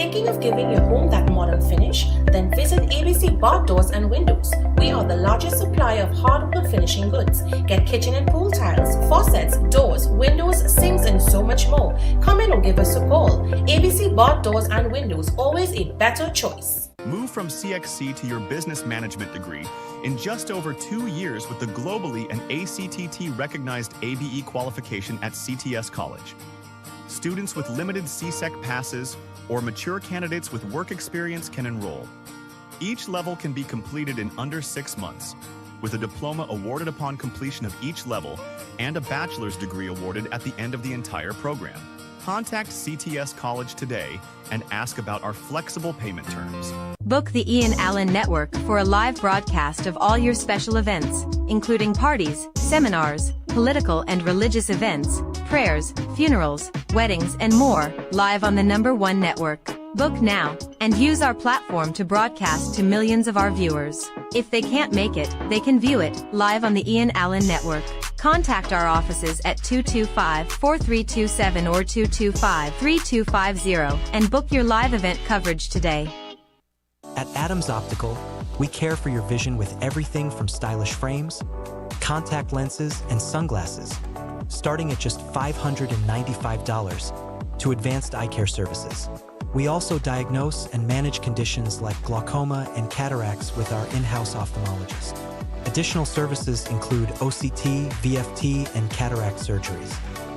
Thinking of giving your home that modern finish? Then visit ABC Bar Doors and Windows. We are the largest supplier of hardwood finishing goods. Get kitchen and pool tiles, faucets, doors, windows, sinks, and so much more. Come in or give us a call. ABC Bar Doors and Windows, always a better choice. Move from CXC to your business management degree in just over 2 years with the globally and ACTT recognized ABE qualification at CTS College. Students with limited CSEC passes or mature candidates with work experience can enroll. Each level can be completed in under 6 months, with a diploma awarded upon completion of each level and a bachelor's degree awarded at the end of the entire program. Contact CTS College today and ask about our flexible payment terms. Book the I.A.N Network for a live broadcast of all your special events, including parties, seminars, political and religious events, prayers, funerals, weddings, and more, live on the #1 network. Book now, and use our platform to broadcast to millions of our viewers. If they can't make it, they can view it, live on the I.A.N Network. Contact our offices at 225-4327 or 225-3250 and book your live event coverage today. At Adams Optical, we care for your vision with everything from stylish frames, contact lenses, and sunglasses, starting at just $595, to advanced eye care services. We also diagnose and manage conditions like glaucoma and cataracts with our in-house ophthalmologist. Additional services include OCT, VFT, and cataract surgeries.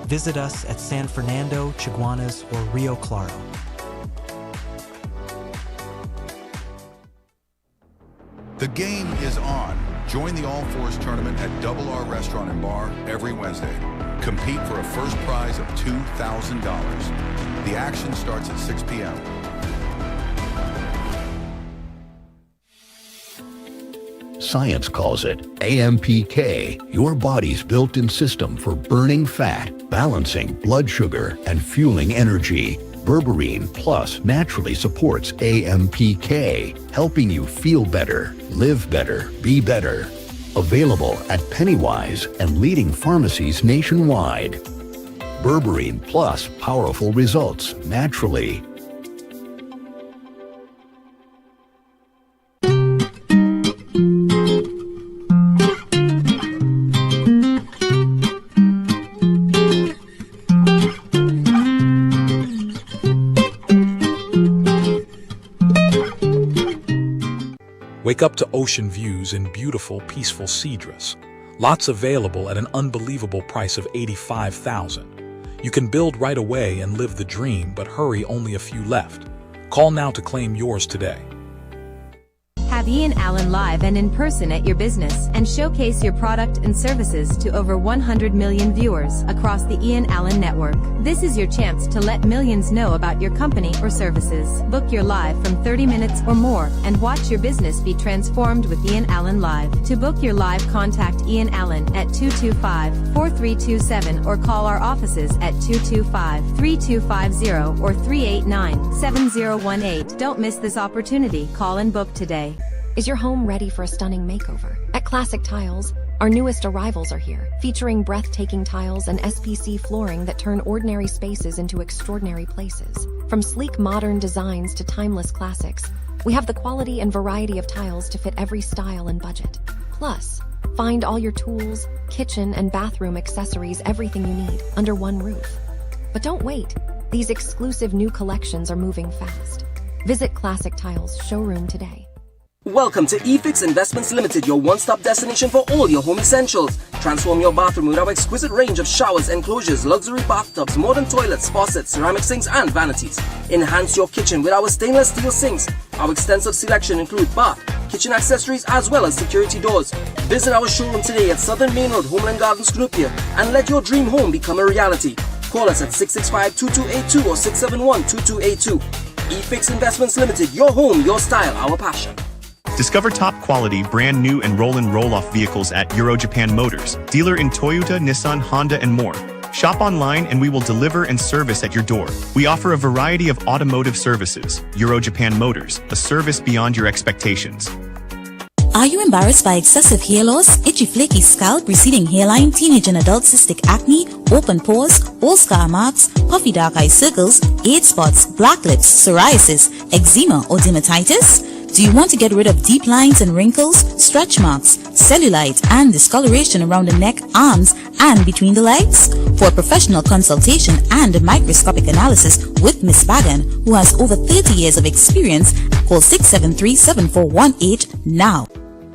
Visit us at San Fernando, Chaguanas, or Rio Claro. The game is on. Join the All Fours tournament at Double R Restaurant and Bar every Wednesday. Compete for a first prize of $2,000. The action starts at 6 p.m. Science calls it AMPK, your body's built-in system for burning fat, balancing blood sugar, and fueling energy. Berberine Plus naturally supports AMPK, helping you feel better, live better, be better. Available at Pennywise and leading pharmacies nationwide. Berberine Plus, powerful results naturally. Wake up to ocean views and beautiful, peaceful Tigress. Lots available at an unbelievable price of $85,000. You can build right away and live the dream, but hurry, only a few left. Call now to claim yours today. Have I.A.N live and in person at your business and showcase your product and services to over 100 million viewers across the I.A.N network. This is your chance to let millions know about your company or services. Book your live from 30 minutes or more and watch your business be transformed with I.A.N Live. To book your live, contact I.A.N at 225-4327 or call our offices at 225-3250 or 389-7018. Don't miss this opportunity. Call and book today. Is your home ready for a stunning makeover? At Classic Tiles, our newest arrivals are here, featuring breathtaking tiles and SPC flooring that turn ordinary spaces into extraordinary places. From sleek modern designs to timeless classics, we have the quality and variety of tiles to fit every style and budget. Plus, find all your tools, kitchen and bathroom accessories, everything you need, under one roof. But don't wait. These exclusive new collections are moving fast. Visit Classic Tiles showroom today. Welcome to eFix Investments Limited, your one-stop destination for all your home essentials. Transform your bathroom with our exquisite range of showers, enclosures, luxury bathtubs, modern toilets, faucets, ceramic sinks, and vanities. Enhance your kitchen with our stainless steel sinks. Our extensive selection includes bath, kitchen accessories, as well as security doors. Visit our showroom today at Southern Main Road, Homeland Gardens, Cunupia, and let your dream home become a reality. Call us at 665-2282 or 671-2282. eFix Investments Limited, your home, your style, our passion. Discover top quality, brand new and roll-off vehicles at Euro Japan Motors, dealer in Toyota, Nissan, Honda, and more. Shop online and we will deliver and service at your door. We offer a variety of automotive services. Euro Japan Motors, a service beyond your expectations. Are you embarrassed by excessive hair loss, itchy flaky scalp, receding hairline, teenage and adult cystic acne, open pores, old scar marks, puffy dark eye circles, age spots, black lips, psoriasis, eczema or dermatitis? Do you want to get rid of deep lines and wrinkles, stretch marks, cellulite and discoloration around the neck, arms and between the legs? For a professional consultation and a microscopic analysis with Miss Bagan, who has over 30 years of experience, call 673-7418 now.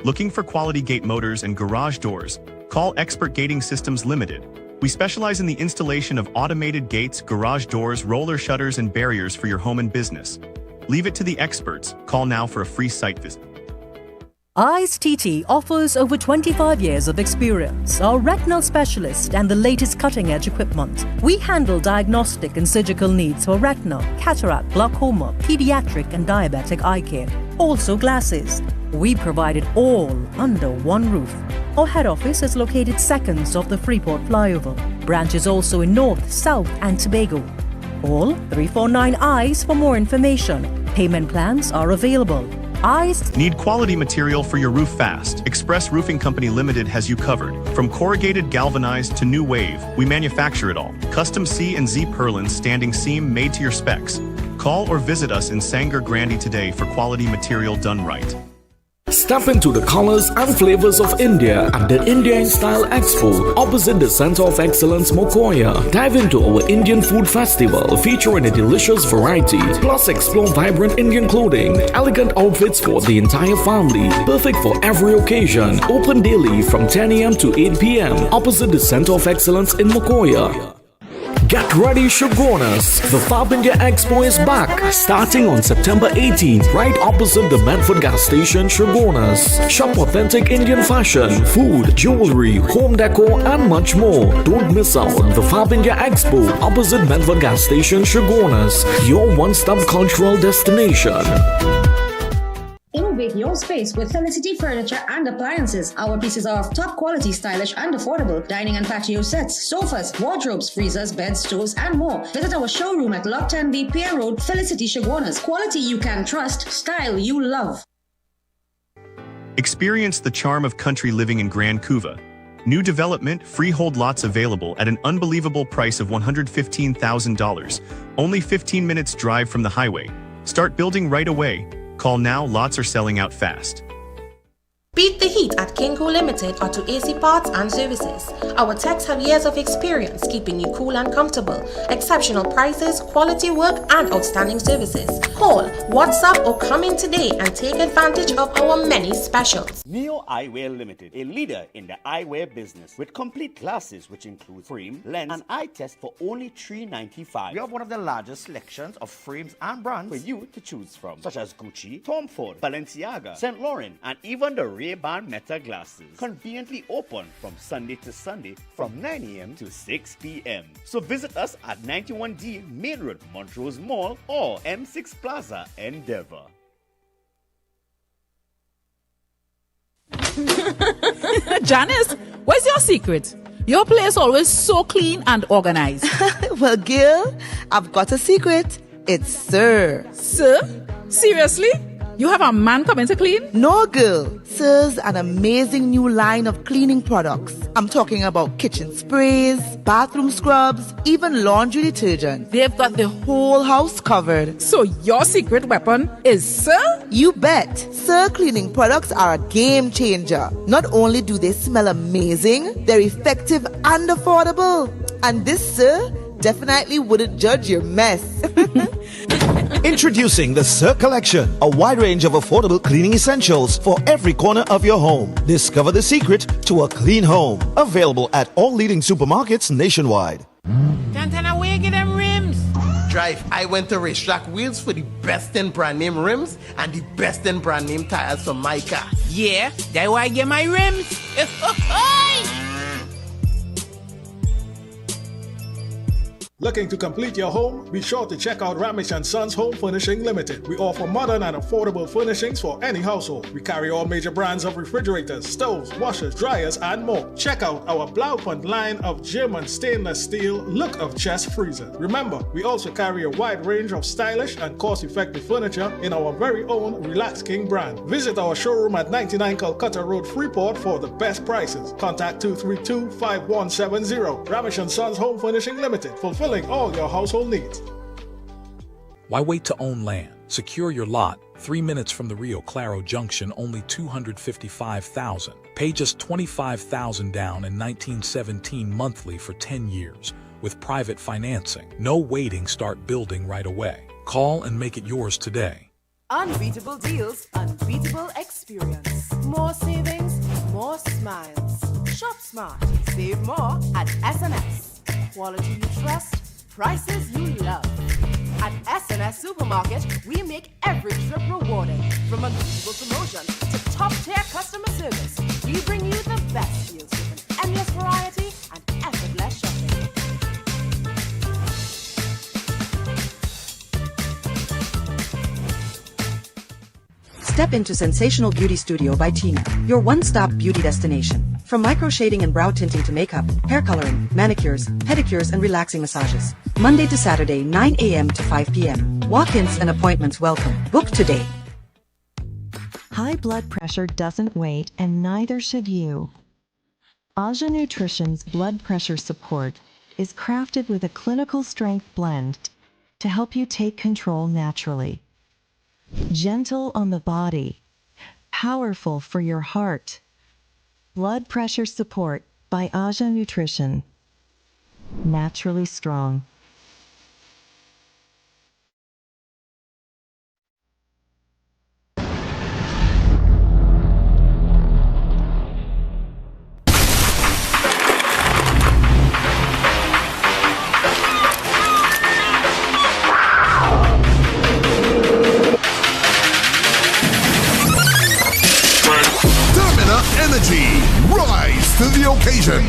Looking for quality gate motors and garage doors? Call Expert Gating Systems Limited. We specialize in the installation of automated gates, garage doors, roller shutters, and barriers for your home and business. Leave it to the experts. Call now for a free site visit. I.A.N offers over 25 years of experience, are retinal specialist and the latest cutting-edge equipment. We handle diagnostic and surgical needs for retina, cataract, glaucoma, pediatric and diabetic eye care. Also glasses. We provide it all under one roof. Our head office is located seconds off the Freeport flyover. Branches also in North, South and Tobago. Call 349 ICE for more information. Payment plans are available. ICE. Need quality material for your roof fast? Express Roofing Company Limited has you covered. From corrugated galvanized to new wave, we manufacture it all. Custom C and Z purlin standing seam made to your specs. Call or visit us in Sanger Grande today for quality material done right. Step into the colors and flavors of India at the India in Style Expo opposite the Center of Excellence Mokoya. Dive into our Indian Food Festival featuring a delicious variety, plus explore vibrant Indian clothing, elegant outfits for the entire family, perfect for every occasion. Open daily from 10 a.m. to 8 p.m. opposite the Center of Excellence in Mokoya. Get ready, Chaguanas! The Fab India Expo is back, starting on September 18th, right opposite the Medford gas station, Chaguanas. Shop authentic Indian fashion, food, jewelry, home decor, and much more. Don't miss out on the Fab India Expo opposite Medford gas station, Chaguanas, your one-stop cultural destination. Innovate your space with Felicity Furniture and Appliances. Our pieces are of top quality, stylish and affordable. Dining and patio sets, sofas, wardrobes, freezers, beds, stoves and more. Visit our showroom at Lot 10B Pier Road, Felicity Chaguanas. Quality you can trust, style you love. Experience the charm of country living in Grand Couva. New development, freehold lots available at an unbelievable price of $115,000. Only 15 minutes drive from the highway. Start building right away. Call now, lots are selling out fast. Beat the heat at Kinko Limited Auto AC Parts and Services. Our techs have years of experience keeping you cool and comfortable. Exceptional prices, quality work, and outstanding services. Call, WhatsApp, or come in today and take advantage of our many specials. Neo Eyewear Limited, a leader in the eyewear business with complete glasses which include frame, lens, and eye test for only $395. We have one of the largest selections of frames and brands for you to choose from, such as Gucci, Tom Ford, Balenciaga, St. Laurent, and even the Ray-Ban Meta glasses, conveniently open from Sunday to Sunday from 9 a.m. to 6 p.m. So visit us at 91D Main Road, Montrose Mall, or M6 Plaza, Endeavor. Janice, what's your secret? Your place always so clean and organized. Well, girl, I've got a secret. It's Sir. Sir? Seriously? You have a man coming to clean? No, girl. Sir's an amazing new line of cleaning products. I'm talking about kitchen sprays, bathroom scrubs, even laundry detergent. They've got the whole house covered. So your secret weapon is Sir? You bet. Sir cleaning products are a game changer. Not only do they smell amazing, they're effective and affordable. And this Sir definitely wouldn't judge your mess. Introducing the Sir Collection, a wide range of affordable cleaning essentials for every corner of your home. Discover the secret to a clean home. Available at all leading supermarkets nationwide. Cantana, where you get them rims? Drive, I went to Racetrack Wheels for the best in brand name rims and the best in brand name tires for my car. Yeah, that's why I get my rims. Looking to complete your home? Be sure to check out Ramesh & Sons Home Furnishing Limited. We offer modern and affordable furnishings for any household. We carry all major brands of refrigerators, stoves, washers, dryers, and more. Check out our Blaupunkt line of German stainless steel look of chest freezers. Remember, we also carry a wide range of stylish and cost-effective furniture in our very own Relax King brand. Visit our showroom at 99 Calcutta Road, Freeport for the best prices. Contact 232-5170. Ramesh & Sons Home Furnishing Limited, fulfilling all your household needs. Why wait to own land? Secure your lot 3 minutes from the Rio Claro Junction, only $255,000. Pay just $25,000 down in 1917 monthly for 10 years with private financing. No waiting, start building right away. Call and make it yours today. Unbeatable deals, unbeatable experience. More savings, more smiles. Shop smart, save more at S&S. Quality you trust, prices you love. At S&S Supermarket, we make every trip rewarding. From unbeatable promotions to top-tier customer service, we bring you the best deals with an endless variety and effortless shopping. Step into Sensational Beauty Studio by Tina, your one-stop beauty destination. From micro shading and brow tinting to makeup, hair coloring, manicures, pedicures, and relaxing massages. Monday to Saturday, 9 a.m. to 5 p.m. Walk-ins and appointments welcome. Book today. High blood pressure doesn't wait, and neither should you. Aja Nutrition's blood pressure support is crafted with a clinical strength blend to help you take control naturally. Gentle on the body, powerful for your heart. Blood pressure support by Aja Nutrition. Naturally strong. Rise to the occasion.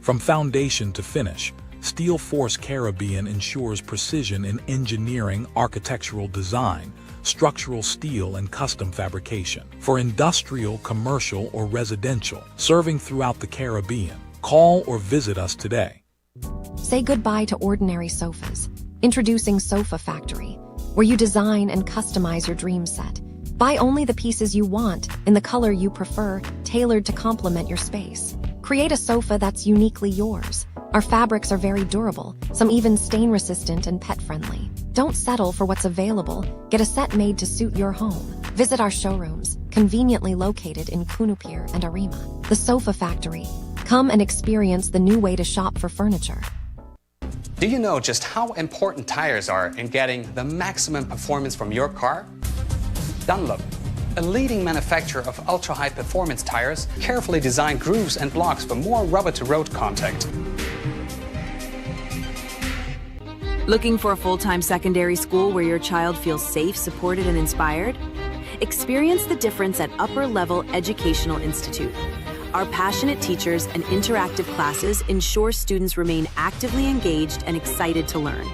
From foundation to finish, Steel Force Caribbean ensures precision in engineering, architectural design, structural steel, and custom fabrication. For industrial, commercial, or residential, serving throughout the Caribbean, call or visit us today. Say goodbye to ordinary sofas. Introducing Sofa Factory, where you design and customize your dream set. Buy only the pieces you want, in the color you prefer, tailored to complement your space. Create a sofa that's uniquely yours. Our fabrics are very durable, some even stain-resistant and pet-friendly. Don't settle for what's available. Get a set made to suit your home. Visit our showrooms, conveniently located in Kunupir and Arima. The Sofa Factory. Come and experience the new way to shop for furniture. Do you know just how important tires are in getting the maximum performance from your car? Dunlop, a leading manufacturer of ultra-high performance tires, carefully designed grooves and blocks for more rubber-to-road contact. Looking for a full-time secondary school where your child feels safe, supported, and inspired? Experience the difference at Upper Level Educational Institute. Our passionate teachers and interactive classes ensure students remain actively engaged and excited to learn.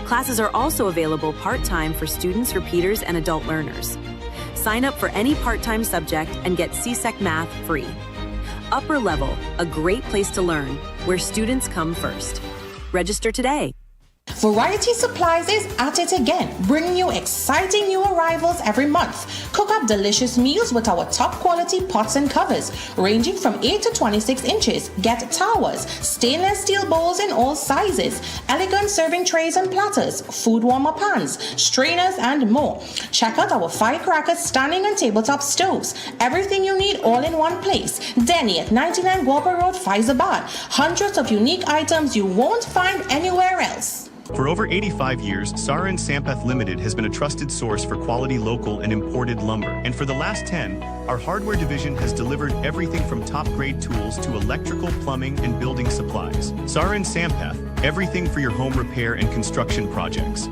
Classes are also available part-time for students, repeaters, and adult learners. Sign up for any part-time subject and get CSEC Math free. Upper Level, a great place to learn, where students come first. Register today. Variety Supplies is at it again, bringing you exciting new arrivals every month. Cook up delicious meals with our top quality pots and covers, ranging from 8 to 26 inches. Get towers, stainless steel bowls in all sizes, elegant serving trays and platters, food warmer pans, strainers, and more. Check out our firecrackers, standing and tabletop stoves. Everything you need all in one place. Denny at 99 Gorba Road, Faizabad. Hundreds of unique items you won't find anywhere else. For over 85 years, Sarin Sampath Limited has been a trusted source for quality local and imported lumber. And for the last 10, our hardware division has delivered everything from top-grade tools to electrical, plumbing, and building supplies. Sarin Sampath, everything for your home repair and construction projects.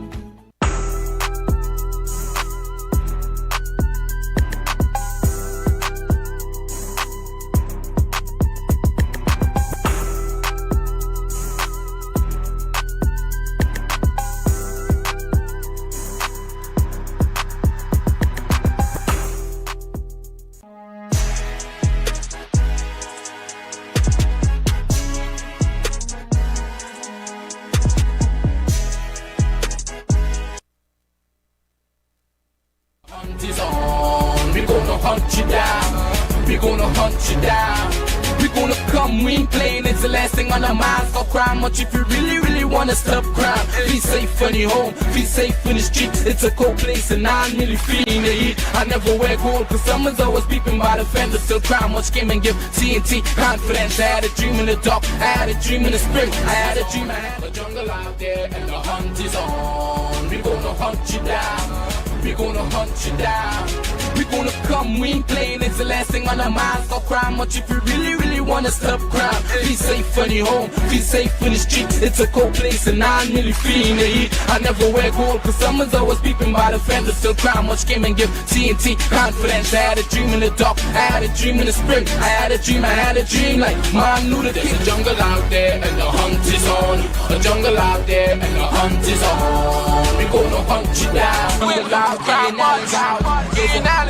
ain't playing, it's the last thing on our minds. Stop crime much if you really wanna stop crime. Be safe when you're home, be safe in the street. It's a cold place and I'm really feeling the heat. I never wear gold cause someone's always peeping by the fender. Still crime much came and give TNT confidence. I had a dream in the dark, I had a dream in the spring. I had a dream, I had a jungle out there and the hunt is on. We gonna hunt you down, we gonna hunt you down. We gonna come, we ain't playing, it's the last thing on our minds. Stop crime much if you really wanna stop crime. Be safe when you're home, be safe in the street. It's a cold place and I'm really feeling the heat. I never wear gold cause someone's always peeping by the fender. Still crime much came and give TNT confidence. I had a dream in the dark, I had a dream in the spring. I had a dream like Martin Luther King. There's a jungle out there and the hunt is on. A jungle out there and the hunt is on. We gonna hunt you down. Jungle out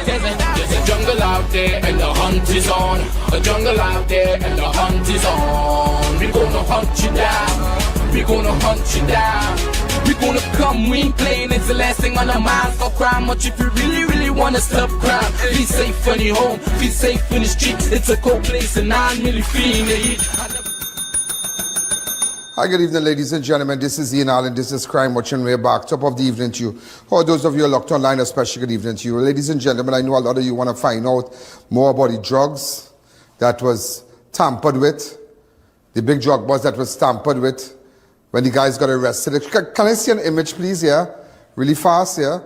there, there's a jungle out there and the hunt is on. A jungle out there and the hunt is on. We gonna hunt you down, we gonna hunt you down. We gonna come, we ain't playing, it's the last thing on our minds. Stop crime much if you really wanna stop crime. Be safe when you're home, be safe in the street. It's a cold place and I'm really feeling the heat. Hi, good evening, ladies and gentlemen. This is I.A.N. This is Crime Watching. We're back. Top of the evening to you. For those of you locked online, especially good evening to you. Ladies and gentlemen, I know a lot of you want to find out more about the drugs that was tampered with. The big drug bust that was tampered with when the guys got arrested. Can I see an image, please, here? Really fast, here.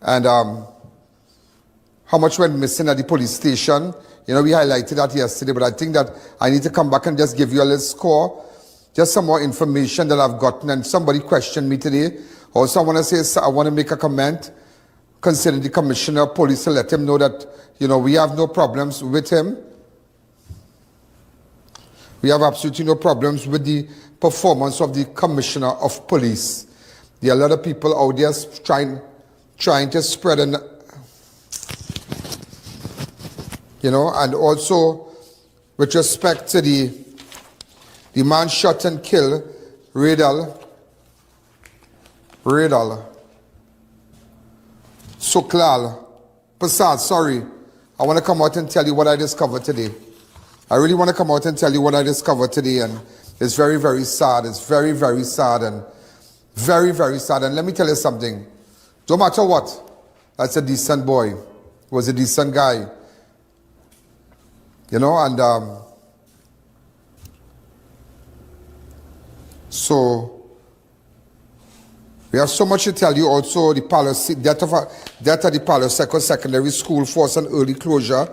And how much went missing at the police station. You know, we highlighted that yesterday, but I think that I need to come back and just give you a little score. Just some more information that I've gotten, and somebody questioned me today. Also, I want to say, I want to make a comment concerning the commissioner of police to let him know that, you know, we have no problems with him. We have absolutely no problems with the performance of the commissioner of police. There are a lot of people out there trying to spread an, you know, and also with respect to the man shot and killed Raidal, Persad, sorry. I want to come out and tell you what I discovered today. I really want to come out and tell you what I discovered today, and it's very, very sad. It's very, very sad and very, very sad. And let me tell you something. No matter what, that's a decent boy. Was a decent guy. You know, and so we have so much to tell you. Also, the death at the Palo Seco Secondary School forced an early closure.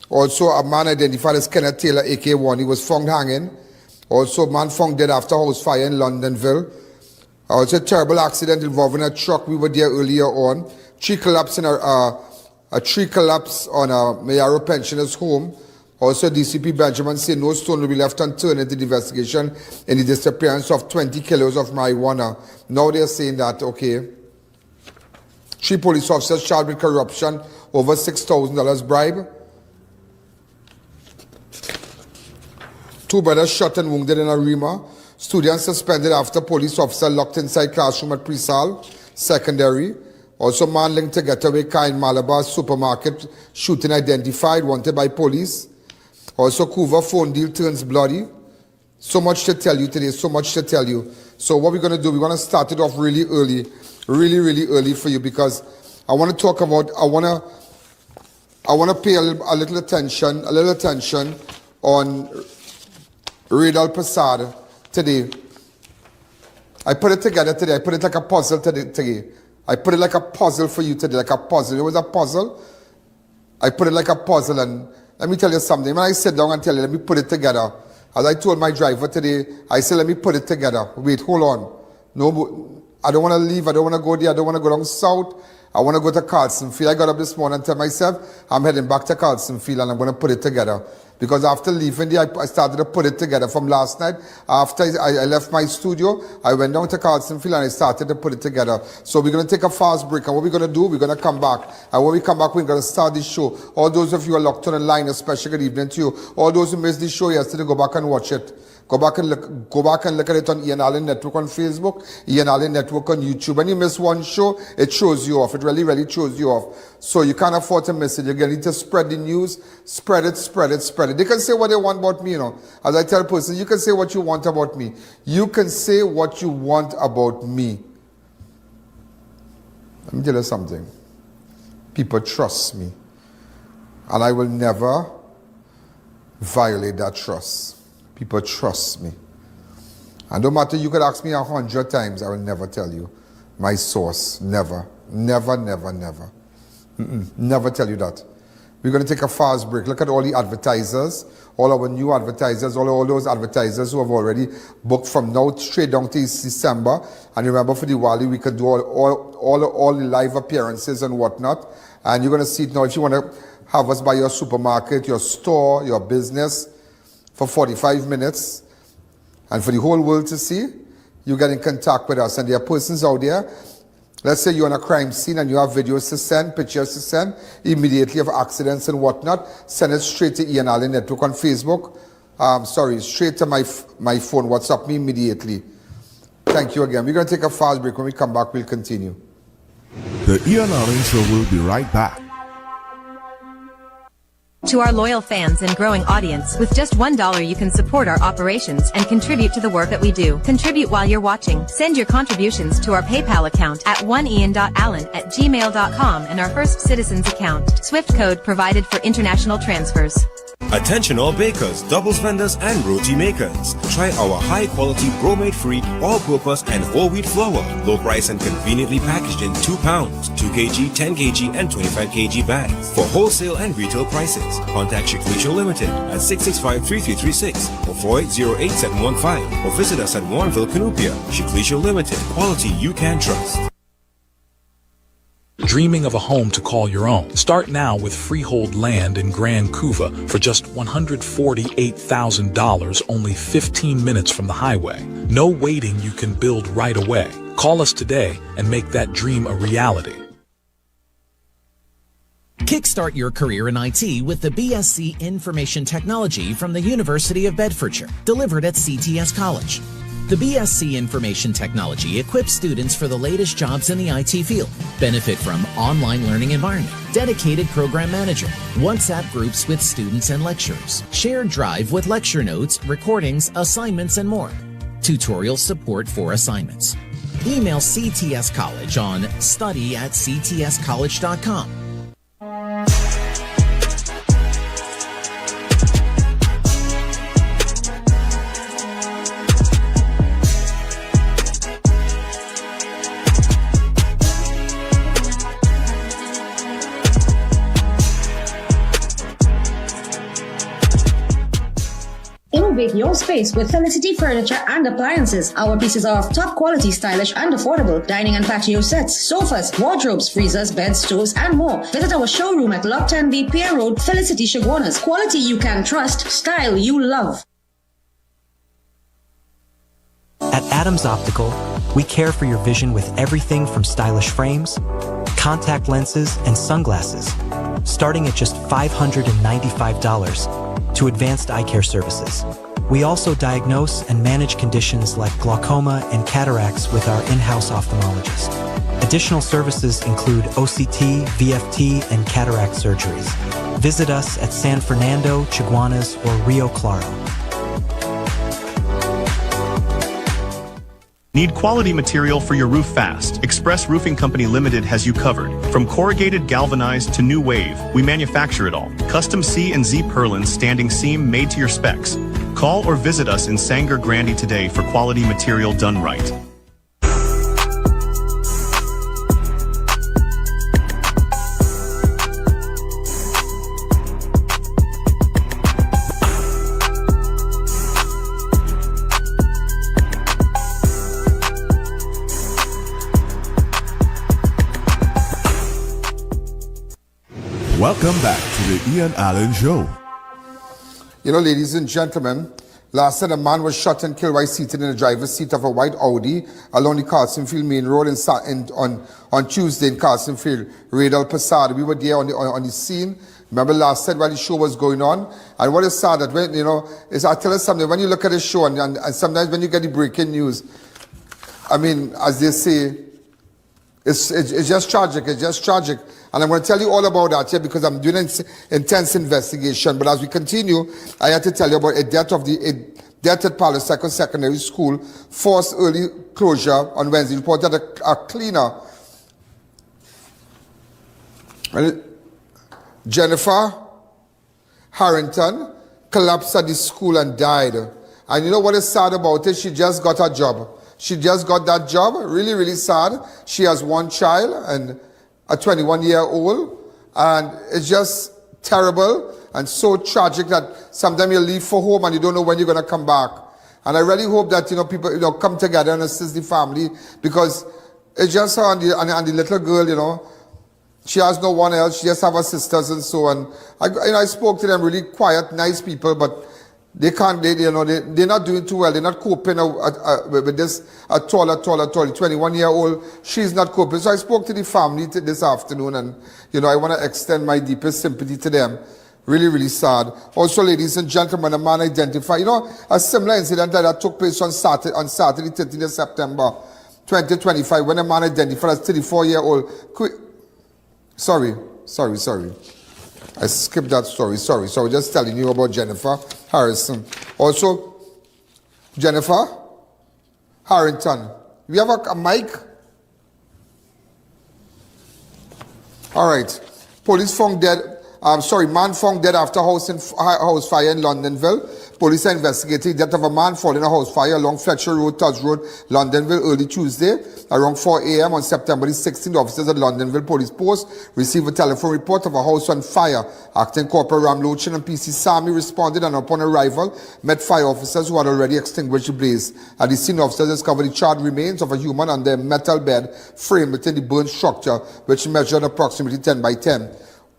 Also, a man identified as Kenneth Taylor, AK1, he was found hanging. Also, a man found dead after a house fire in Londonville. Also, a terrible accident involving a truck. We were there earlier on. A tree collapse on a Mayaro pensioner's home. Also, DCP Benjamin said no stone will be left unturned into the investigation in the disappearance of 20 kilos of marijuana. Now they're saying that, okay, 3 police officers charged with corruption, over $6,000 bribe. 2 brothers shot and wounded in Arima. Students suspended after police officer locked inside classroom at Persad Secondary. Also, man linked to getaway car in Malabar supermarket. Shooting identified, wanted by police. Also, Couva phone deal turns bloody. So much to tell you today, so much to tell you. So what we're going to do, we're going to start it off really early. Really early for you, because I want to talk about, I want to pay a little attention on Raidal Persad today. I put it together today. I put it like a puzzle today. I put it like a puzzle for you today, like a puzzle. It was a puzzle. I put it like a puzzle, and let me tell you something. When I sit down and tell you, let me put it together. As I told my driver today, I said, let me put it together. Wait, hold on. No, I don't want to leave. I don't want to go there. I don't want to go down south. I want to go to Carlsen Field. I got up this morning and tell myself, I'm heading back to Carlsen Field and I'm going to put it together. Because after leaving there, I started to put it together from last night. After I left my studio, I went down to Carlsen Field and I started to put it together. So we're going to take a fast break. And what we're going to do, we're going to come back. And when we come back, we're going to start this show. All those of you who are locked on the line, especially good evening to you. All those who missed this show yesterday, go back and watch it. Go back and look at it on I.A.N Network on Facebook, I.A.N Network on YouTube. When you miss one show, it shows you off. It really, really shows you off. So you can't afford to miss it. You're going to need to spread the news, spread it. They can say what they want about me, you know. As I tell persons, you can say what you want about me. You can say what you want about me. Let me tell you something. People trust me. And I will never violate that trust. People trust me. And no matter, you could ask me 100 times, I will never tell you my source. Never. Never tell you that. We're going to take a fast break. Look at all the advertisers, all our new advertisers, all those advertisers who have already booked from now straight down to December. And remember, for Diwali, we can do all the live appearances and whatnot. And you're going to see it now. If you want to have us by your supermarket, your store, your business, for 45 minutes, and for the whole world to see, you get in contact with us. And there are persons out there, let's say you're on a crime scene and you have videos to send, pictures to send, immediately of accidents and whatnot, send it straight to I.A.N Network on Facebook. Straight to my phone, WhatsApp me immediately. Thank you again. We're going to take a fast break. When we come back, we'll continue. The I.A.N Show will be right back. To our loyal fans and growing audience, with just $1 you can support our operations and contribute to the work that we do. Contribute while you're watching. Send your contributions to our PayPal account at oneian.allen@gmail.com and our First Citizens account. SWIFT code provided for international transfers. Attention all bakers, doubles vendors and roti makers. Try our high quality bromate free, all purpose and whole wheat flour. Low price and conveniently packaged in 2 pounds, 2 kg, 10 kg and 25 kg bags. For wholesale and retail prices, contact Shiklisho Limited at 665-3336 or 4808-715 or visit us at Warrenville, Canupia. Shiklisho Limited, quality you can trust. Dreaming of a home to call your own? Start now with freehold land in Grand Couva for just $148,000, only 15 minutes from the highway. No waiting, you can build right away. Call us today and make that dream a reality. Kickstart your career in IT with the BSc Information Technology from the University of Bedfordshire, delivered at CTS College. The BSc Information Technology equips students for the latest jobs in the IT field. Benefit from online learning environment, dedicated program manager, WhatsApp groups with students and lecturers, shared drive with lecture notes, recordings, assignments, and more. Tutorial support for assignments. Email CTS College on study@ctscollege.com. Innovate your space with Felicity Furniture and Appliances. Our pieces are of top quality, stylish and affordable. Dining and patio sets, sofas, wardrobes, freezers, beds, stoves and more. Visit our showroom at Lot 10B Pier Road, Felicity, Chaguanas. Quality you can trust, style you love. At Adams Optical, we care for your vision with everything from stylish frames, contact lenses, and sunglasses, starting at just $595 to advanced eye care services. We also diagnose and manage conditions like glaucoma and cataracts with our in-house ophthalmologist. Additional services include OCT, VFT, and cataract surgeries. Visit us at San Fernando, Chaguanas, or Rio Claro. Need quality material for your roof fast? Express Roofing Company Limited has you covered. From corrugated, galvanized to new wave, we manufacture it all. Custom C and Z purlins standing seam made to your specs. Call or visit us in Sanger Grande today for quality material done right. Welcome back to the I.A.N Show. You know, ladies and gentlemen, last night a man was shot and killed while seated in the driver's seat of a white Audi along the Carlsen Field Main Road on Tuesday in Carlsen Field, Raidal, Persad. We were there on the scene. Remember last night while the show was going on? And what is sad that when, you know, is I tell you something, when you look at the show and sometimes when you get the breaking news, I mean, as they say, it's just tragic, it's just tragic. And I'm going to tell you all about that here because I'm doing an intense investigation. But as we continue, I had to tell you about a death at Palo Seco Secondary School, forced early closure on Wednesday. Reported a cleaner, Jennifer Harrington, collapsed at the school and died. And you know what is sad about it? She just got a job. She just got that job. Really, really sad. She has one child and a 21-year-old. And it's just terrible and so tragic that sometimes you leave for home and you don't know when you're going to come back. And I really hope that, you know, people, you know, come together and assist the family because it's just her and the little girl, you know. She has no one else. She just have her sisters and so on. I spoke to them, really quiet, nice people, but they can't, they're not doing too well. They're not coping with this at all. 21-year-old, she's not coping. So I spoke to the family this afternoon and, you know, I want to extend my deepest sympathy to them. Really, really sad. Also, ladies and gentlemen, a man identified, you know, a similar incident that took place on Saturday, 13th of September, 2025, when a man identified as 34-year-old. Sorry. I skipped that story. Sorry. Just telling you about Jennifer Harrison. Also, Jennifer Harrington. We have a mic? All right. Police found dead. Man found dead after house fire in Londonville. Police are investigating the death of a man falling in a house fire along Fletcher Road, Tudge Road, Londonville, early Tuesday. Around 4 a.m. on September the 16th, officers at Londonville Police Post received a telephone report of a house on fire. Acting Corporal Ram Lochin and PC Sami responded and upon arrival, met fire officers who had already extinguished the blaze. At the scene, officers discovered the charred remains of a human under a metal bed frame within the burnt structure, which measured approximately 10 by 10.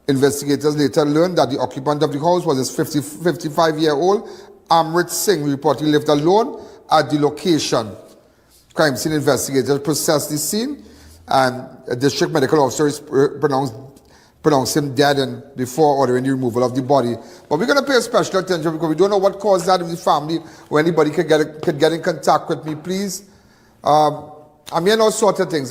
Investigators later learned that the occupant of the house was his 55-year-old Amrit Singh, who reportedly lived alone at the location. Crime scene investigators processed the scene, and a district medical officer pronounced him dead and before ordering the removal of the body. But we're going to pay special attention because we don't know what caused that in the family, or anybody could get in contact with me, please. I'm hearing all sorts of things,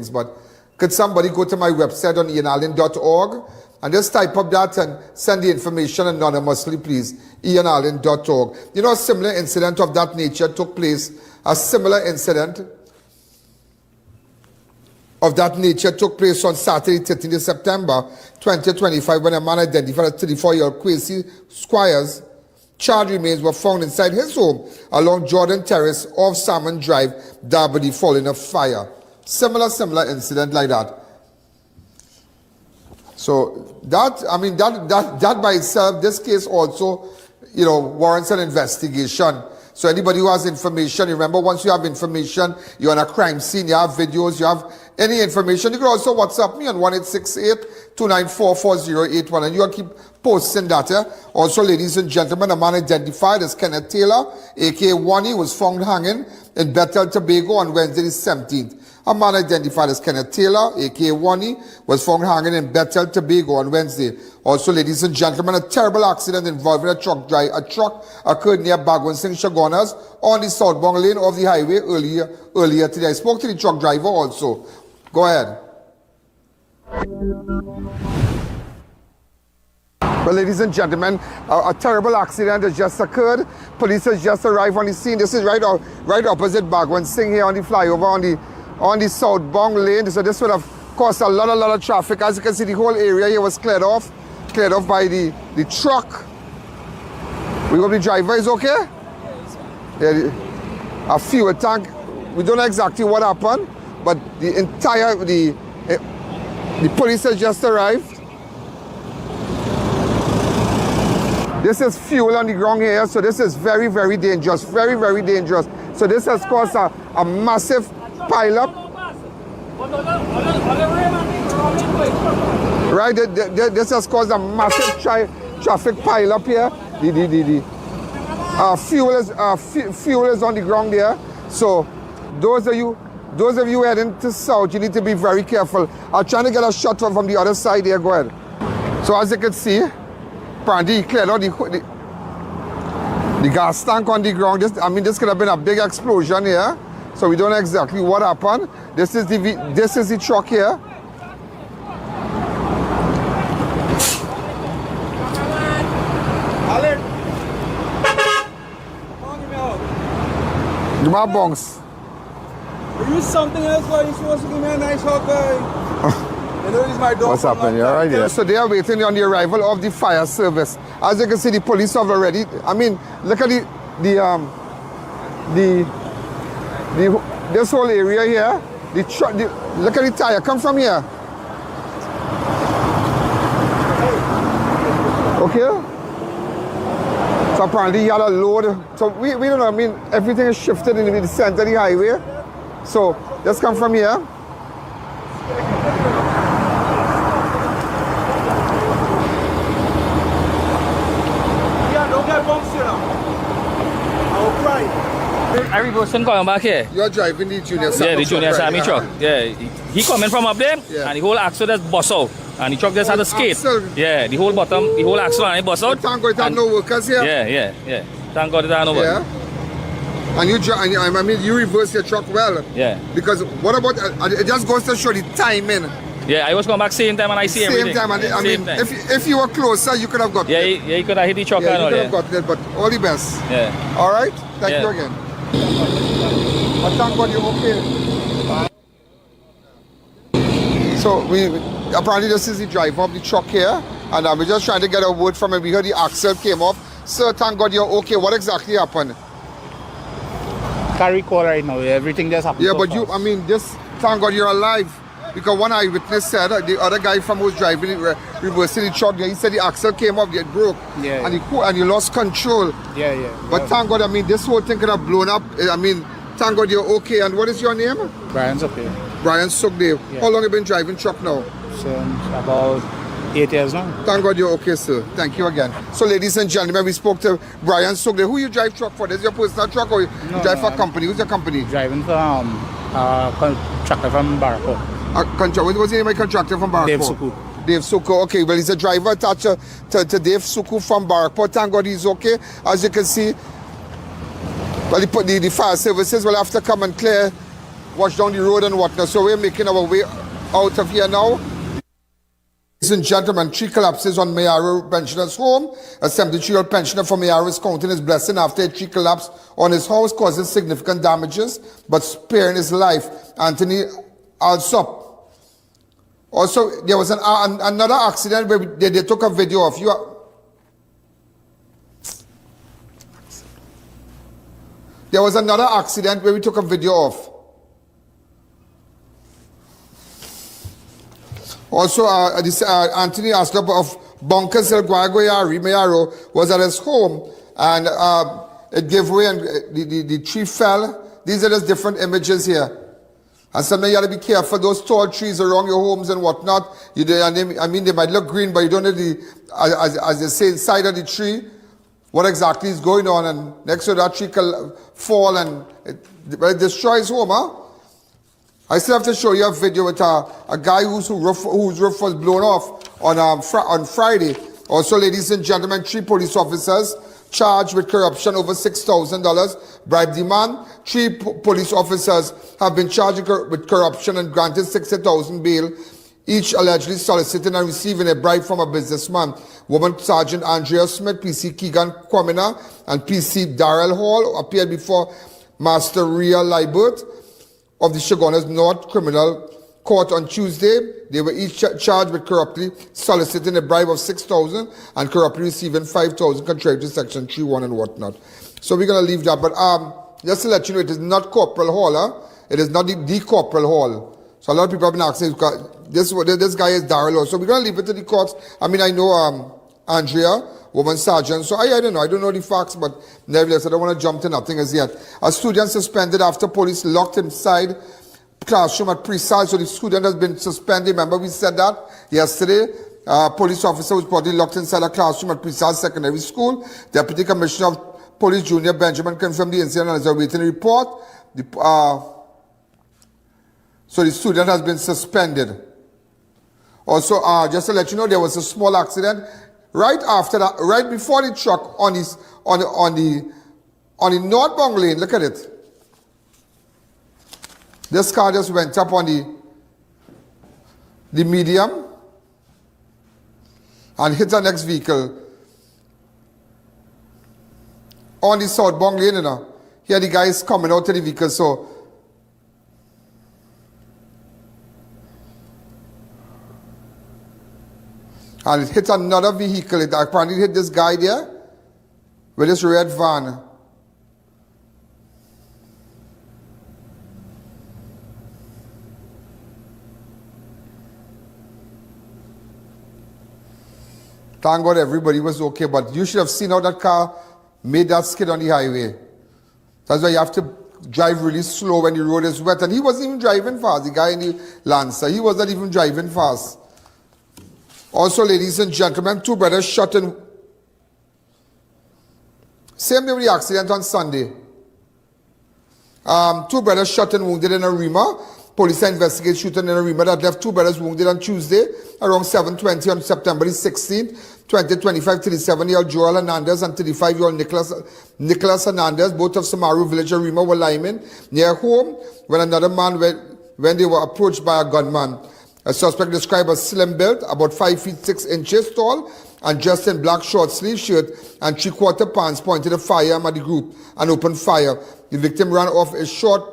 but could somebody go to my website on ianalleyne.org and just type up that and send the information anonymously, please. ianalleyne.org. You know, a similar incident of that nature took place. On Saturday, 13th of September, 2025, when a man identified as 34-year-old Quasi Squires, charred remains were found inside his home along Jordan Terrace off Salmon Drive, Darby, following a fire. Similar incident like that. So that by itself, this case also, you know, warrants an investigation. So anybody who has information, remember, once you have information, you're on a crime scene, you have videos, you have any information, you can also WhatsApp me on 1-868-294-4081, and you can keep posting that. Also, ladies and gentlemen, a man identified as Kenneth Taylor, a.k.a. Wani, was found hanging in Bethel, Tobago on Wednesday the 17th. A man identified as Kenneth Taylor, a.k.a. Wani, was found hanging in Bethel, Tobago on Wednesday. Also, ladies and gentlemen, a terrible accident involving a truck occurred near Bagwansing, Chaguanas, on the southbound lane of the highway earlier today. I spoke to the truck driver also. Go ahead. Well, ladies and gentlemen, a terrible accident has just occurred. Police has just arrived on the scene. This is right opposite Bagwansing here on the flyover on the southbound lane. So this would have caused a lot of traffic. As you can see, the whole area here was cleared off by the truck. We hope the driver is okay? Yeah, a fuel tank. We don't know exactly what happened, but the police has just arrived. This is fuel on the ground here, so this is very, very dangerous, very, very dangerous. So this has caused a massive pile-up. Right, this has caused a massive traffic pile-up here. Fuel is on the ground there. So those of you those of you heading to south, you need to be very careful. I'm trying to get a shot from the other side here. Go ahead. So as you can see, apparently he cleared out the gas tank on the ground. This could have been a big explosion here. So we don't know exactly what happened. This is the truck here. Give me a bounce. Use something else while you're supposed to give me a nice hug, guy. You know, it's my dog. What's happening here, right here? So they are waiting on the arrival of the fire service. As you can see, the police have already. Look at this whole area here. Look at the tire. Come from here. Okay. So apparently he had a load. So we don't know. Everything is shifted in the center of the highway. So just come from here. Yeah, don't get bumped here. I'll cry. Every person coming back here. You're driving the junior Sammy truck. Yeah, the junior Sammy truck. Yeah, he coming from up there, yeah. And the whole axle just bust out. And the truck just had a skate. Axle. Yeah, the whole bottom, the whole axle and it bust out. Thank God it had no workers here. Yeah. Thank God it had no workers. Yeah. And you reverse your truck well. Yeah. Because what about, it just goes to show the timing. Yeah, I was going back same time and I see everything. Same time. If you were closer, you could have got it. Yeah, you could have hit the truck and all. You could have gotten it, but all the best. Yeah. All right? Thank you again. But thank God you're okay. So apparently this is the driver of the truck here. And we're just trying to get a word from him. We heard the axle came off. Sir, thank God you're okay. What exactly happened? Can't recall right now. Everything just happened. Yeah, but thank God you're alive. Because one eyewitness said the other guy from who was driving reversing the truck, he said the axle came off, it broke. Yeah. And you lost control. Yeah. But thank God, this whole thing could have blown up. Thank God you're okay. And what is your name? Brian Sukdev. Brian Sukdev. Yeah. How long have you been driving truck now? Since about 8 years now. Thank God you're okay, sir. Thank you again. So, ladies and gentlemen, we spoke to Brian Sukdev. Who you drive truck for? This is your personal truck or you drive for a company? Who's your company? Driving for a contractor from Barako. What was the name of the contractor from Barako? Dave Suku. Dave Suku, okay. Well, he's a driver attached to Dave Suku from Barako. Thank God he's okay. As you can see, well, the fire services will have to come and wash down the road and whatnot. So we're making our way out of here now. Ladies and gentlemen, 3 collapses on Mayaro pensioner's home. A 73-year-old pensioner from Mayaro is counting his blessing after a tree collapse on his house causes significant damages, but sparing his life. Anthony Alsop. Also, there was another accident where they took a video of you. There was another accident where we took a video of. Also, Anthony Aslop of Bunkers El Guaguayari, Mayaro, was at his home and it gave way and the tree fell. These are just different images here. And sometimes you got to be careful. Those tall trees around your homes and whatnot, they might look green, but you don't know as they say, inside of the tree, what exactly is going on. And next to that tree can fall and it destroys home, huh? I still have to show you a video with a guy whose roof was blown off on Friday. Also, ladies and gentlemen, 3 police officers charged with corruption over $6,000 bribe demand. 3 police officers have been charged with corruption and granted $60,000 bail, each allegedly soliciting and receiving a bribe from a businessman. Woman Sergeant Andrea Smith, PC Keegan Kwamina, and PC Darrell Hall appeared before Master Ria Libert of the Chaguanas North Criminal Court on Tuesday. They were each charged with corruptly soliciting a bribe of $6,000 and corruptly receiving $5,000 contrary to Section 3.1 and whatnot. So we're going to leave that. But just to let you know, it is not Corporal Hall. Huh? It is not the Corporal Hall. So a lot of people have been asking, this guy is Darrell. So we're going to leave it to the courts. I know Andrea, woman sergeant. So I don't know. I don't know the facts, but nevertheless, I don't want to jump to nothing as yet. A student suspended after police locked inside classroom at Persad. So the student has been suspended. Remember we said that yesterday. Police officer was reportedly locked inside a classroom at Persad Secondary School. Deputy Commissioner of Police Junior Benjamin confirmed the incident and is awaiting a report. So the student has been suspended. Also, just to let you know, there was a small accident right after that, right before the truck on the northbound lane. Look at it. This car just went up on the medium and hit the next vehicle on the southbound lane. You know. Here the guy is coming out to the vehicle, so and it hit another vehicle. It apparently hit this guy there with this red van. Thank God everybody was okay, but you should have seen how that car made that skid on the highway. That's why you have to drive really slow when the road is wet. And he wasn't even driving fast, the guy in the Lancer. He was not even driving fast. Also, ladies and gentlemen, 2 brothers shot in... Same day with the accident on Sunday. 2 brothers shot and wounded in Arima. Police investigate shooting in Arima that left 2 brothers wounded on Tuesday around 7:20 on September 16th. 2025, 37-year-old Joel Hernandez and 35-year-old Nicholas Hernandez, both of Samaru Village, Arima, were linemen near home when another man when they were approached by a gunman. A suspect described as slim-built, about 5 feet 6 inches tall, and dressed in black short-sleeve shirt and 3/4 pants, pointed a firearm at the group and opened fire. The victim ran off as shots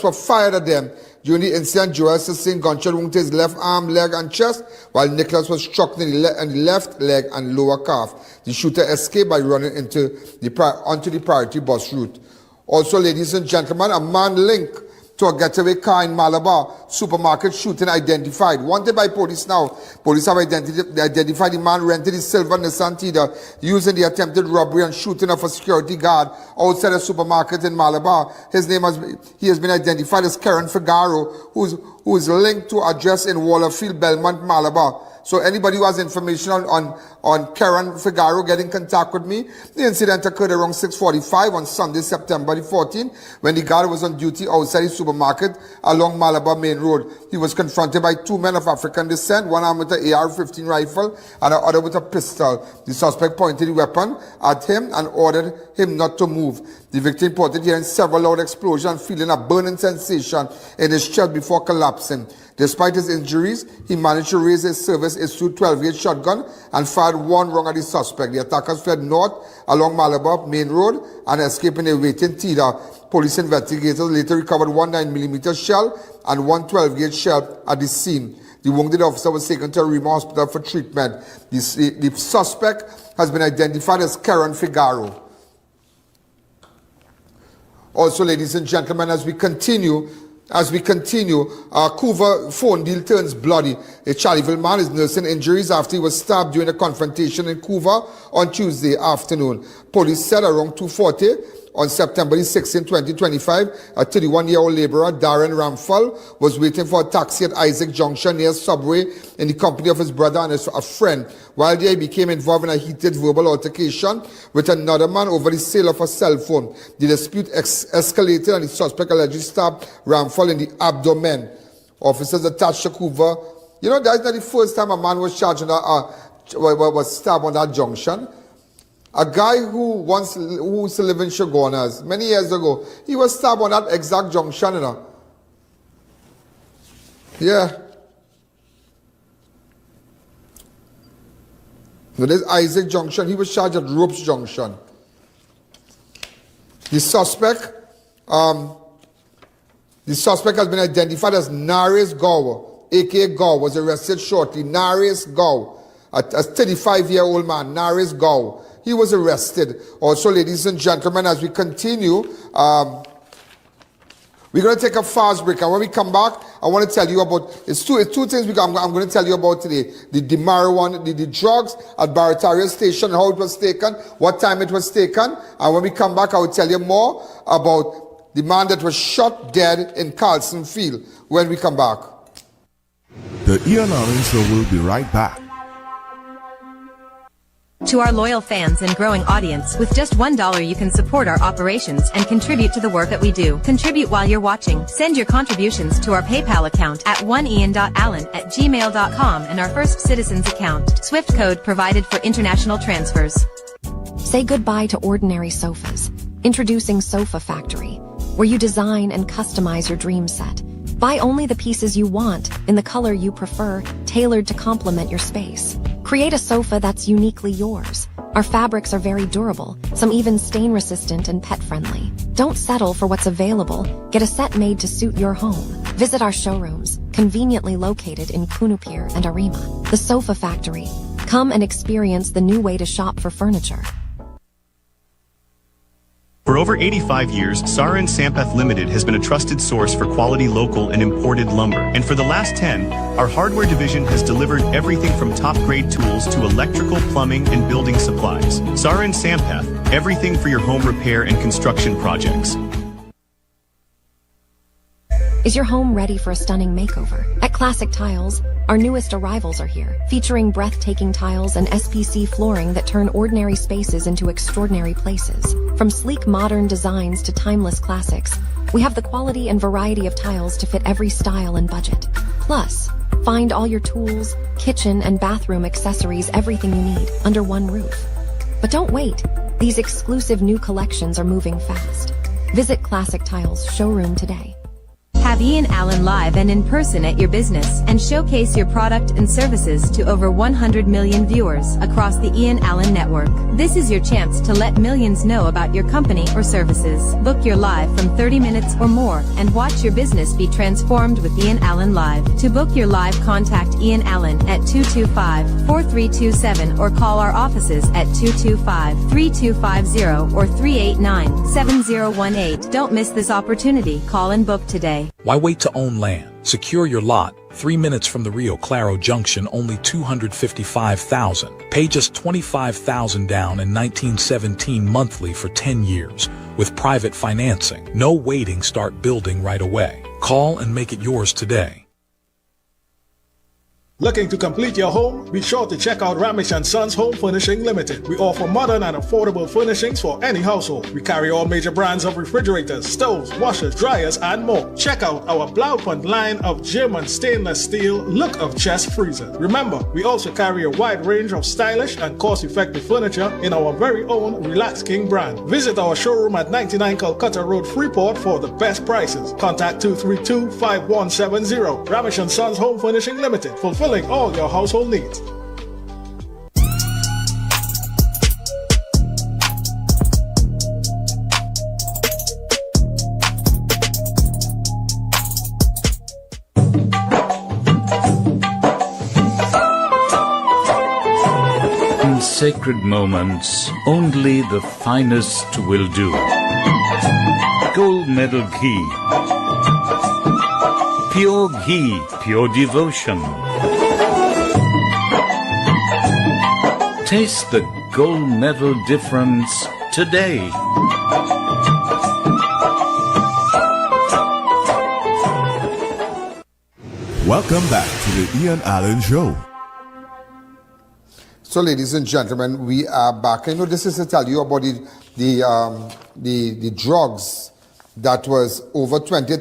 were fired at them. During the incident, Joel sustained gunshot wounds to his left arm, leg, and chest, while Nicholas was struck in the left leg and lower calf. The shooter escaped by running onto the priority bus route. Also, ladies and gentlemen, a man linked to a getaway car in Malabar supermarket shooting identified. Wanted by police now. Police have identified the man rented his silver Nissan Tigra using the attempted robbery and shooting of a security guard outside a supermarket in Malabar. He has been identified as Karen Figaro, who is linked to address in Wallerfield, Belmont, Malabar. So anybody who has information on Karen Figaro, get in contact with me. The incident occurred around 6:45 on Sunday, September the 14th, when the guard was on duty outside the supermarket along Malabar Main Road. He was confronted by 2 men of African descent, one armed with an AR-15 rifle and the other with a pistol. The suspect pointed the weapon at him and ordered him not to move. The victim reported hearing several loud explosions and feeling a burning sensation in his chest before collapsing. Despite his injuries, he managed to raise his service-issued 12-gauge shotgun and fired 1 round at the suspect. The attackers fled north along Malabar Main Road and escaped in a waiting Tigra. Police investigators later recovered 1 9mm shell and 1 12-gauge shell at the scene. The wounded officer was taken to Arima Hospital for treatment. The suspect has been identified as Karen Figaro. Also, ladies and gentlemen, as we continue, Couva phone deal turns bloody. A Charleville man is nursing injuries after he was stabbed during a confrontation in Couva on Tuesday afternoon. Police said around 2:40 on September 16, 2025, a 31-year-old laborer, Darren Ramphal, was waiting for a taxi at Isaac Junction near Subway in the company of his brother and a friend. While there, he became involved in a heated verbal altercation with another man over the sale of a cell phone. The dispute escalated and the suspect allegedly stabbed Ramphal in the abdomen. Officers attached to Couva. You know, that's not the first time a man was charged on was stabbed on that junction. A guy who used to live in Chaguanas many years ago, he was stabbed on that exact junction, you know. Yeah. So this Isaac Junction, he was charged at Ropes Junction. The suspect has been identified as Nares Gow, aka Gow, was arrested shortly. Nares Gow, a 35-year-old man, Nares Gow. He was arrested. Also, ladies and gentlemen, as we continue, we're going to take a fast break. And when we come back, I want to tell you about, it's two things I'm going to tell you about today. The marijuana, the drugs at Barataria Station, how it was taken, what time it was taken. And when we come back, I will tell you more about the man that was shot dead in Carlsen Field when we come back. The I.A.N. Show will be right back. To our loyal fans and growing audience, with just $1 you can support our operations and contribute to the work that we do. Contribute while you're watching. Send your contributions to our PayPal account at ianalleyne@gmail.com and our First Citizens account. Swift code provided for international transfers. Say goodbye to ordinary sofas. Introducing Sofa Factory, where you design and customize your dream set. Buy only the pieces you want, in the color you prefer, tailored to complement your space. Create a sofa that's uniquely yours. Our fabrics are very durable, some even stain-resistant and pet-friendly. Don't settle for what's available. Get a set made to suit your home. Visit our showrooms, conveniently located in Kunupir and Arima. The Sofa Factory. Come and experience the new way to shop for furniture. For over 85 years, Sara and Sampath Limited has been a trusted source for quality local and imported lumber. And for the last 10, our hardware division has delivered everything from top-grade tools to electrical, plumbing, and building supplies. Sara and Sampath, everything for your home repair and construction projects. Is your home ready for a stunning makeover? At Classic Tiles, our newest arrivals are here, featuring breathtaking tiles and SPC flooring that turn ordinary spaces into extraordinary places. From sleek modern designs to timeless classics, we have the quality and variety of tiles to fit every style and budget. Plus, find all your tools, kitchen and bathroom accessories, everything you need, under one roof. But don't wait. These exclusive new collections are moving fast. Visit Classic Tiles showroom today. Have I.A.N live and in person at your business and showcase your product and services to over 100 million viewers across the I.A.N network. This is your chance to let millions know about your company or services. Book your live from 30 minutes or more and watch your business be transformed with I.A.N Live. To book your live, contact I.A.N at 225-4327 or call our offices at 225-3250 or 389-7018. Don't miss this opportunity. Call and book today. Why wait to own land? Secure your lot. 3 minutes from the Rio Claro Junction, only $255,000. Pay just $25,000 down in 1917 monthly for 10 years with private financing. No waiting, start building right away. Call and make it yours today. Looking to complete your home? Be sure to check out Ramesh & Sons Home Furnishing Limited. We offer modern and affordable furnishings for any household. We carry all major brands of refrigerators, stoves, washers, dryers, and more. Check out our Blaupunkt line of German stainless steel look of chest freezers. Remember, we also carry a wide range of stylish and cost-effective furniture in our very own Relax King brand. Visit our showroom at 99 Calcutta Road, Freeport for the best prices. Contact 232-5170. Ramesh & Sons Home Furnishing Limited. Fulfilling all your household needs. In sacred moments, only the finest will do. Gold medal ghee. Pure ghee, pure devotion. Taste the gold medal difference today. Welcome back to the I.A.N Show. So, ladies and gentlemen, we are back. I know this is to tell you about the drugs that was over 20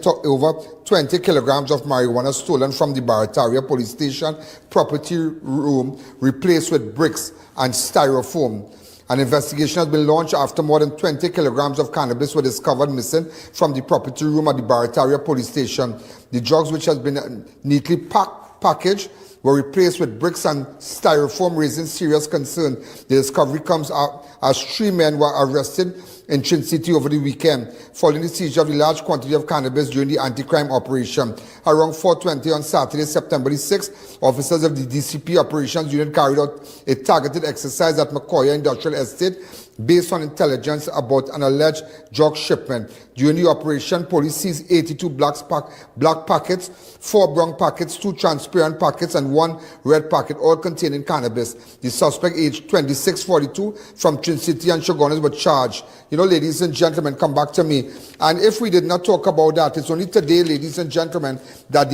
kilograms of marijuana stolen from the Barataria police station property room, replaced with bricks and styrofoam. An investigation has been launched after more than 20 kilograms of cannabis were discovered missing from the property room at the Barataria police station. The drugs, which has been neatly packaged, were replaced with bricks and styrofoam, raising serious concern. The discovery comes as 3 men were arrested in Chin City over the weekend, following the seizure of the large quantity of cannabis during the anti-crime operation. Around 4:20 on Saturday, September 6th, officers of the DCP Operations Unit carried out a targeted exercise at Macoya Industrial Estate based on intelligence about an alleged drug shipment. During the operation, police seized 82 black packets, 4 brown packets, 2 transparent packets, and 1 red packet, all containing cannabis. The suspect, aged 26-42, from Chin City and Chaguanas, were charged. You know, ladies and gentlemen, come back to me. And if we did not talk about that, it's only today, ladies and gentlemen, that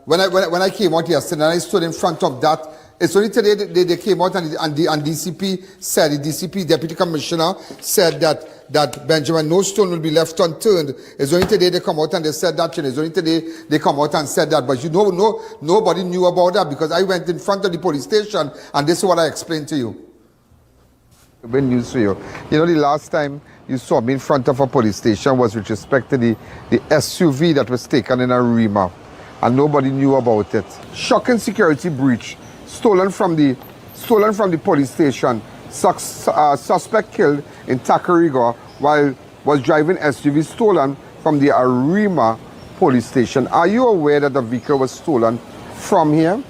when I came out yesterday and I stood in front of that it's only today they came out and DCP said, the DCP Deputy Commissioner said that Benjamin, no stone will be left unturned. It's only today they come out and they said that. It's only today they come out and said that. But you know, nobody knew about that because I went in front of the police station and this is what I explained to you. Been news for you. You know, the last time you saw me in front of a police station was with respect to the SUV that was taken in Arima, and nobody knew about it. Shocking security breach, stolen from the police station. Suspect killed in Takariga while was driving SUV stolen from the Arima police station. Are you aware that the vehicle was stolen from here?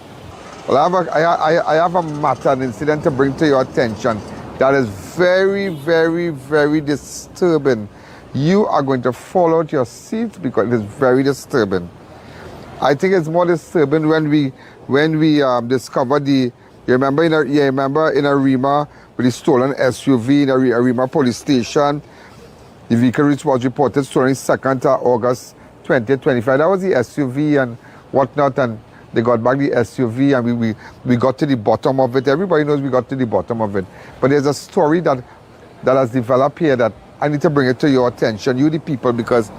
Well, I have a matter, an incident to bring to your attention. That is very, very, very disturbing. You are going to fall out your seat because it is very disturbing. I think it's more disturbing when we discovered the. You remember in Arima with the stolen SUV in Arima police station. The vehicle was reported stolen 2nd August 2025. That was the SUV and whatnot, and they got back the SUV and we got to the bottom of it. Everybody knows we got to the bottom of it. But there's a story that has developed here that I need to bring it to your attention, you the people, because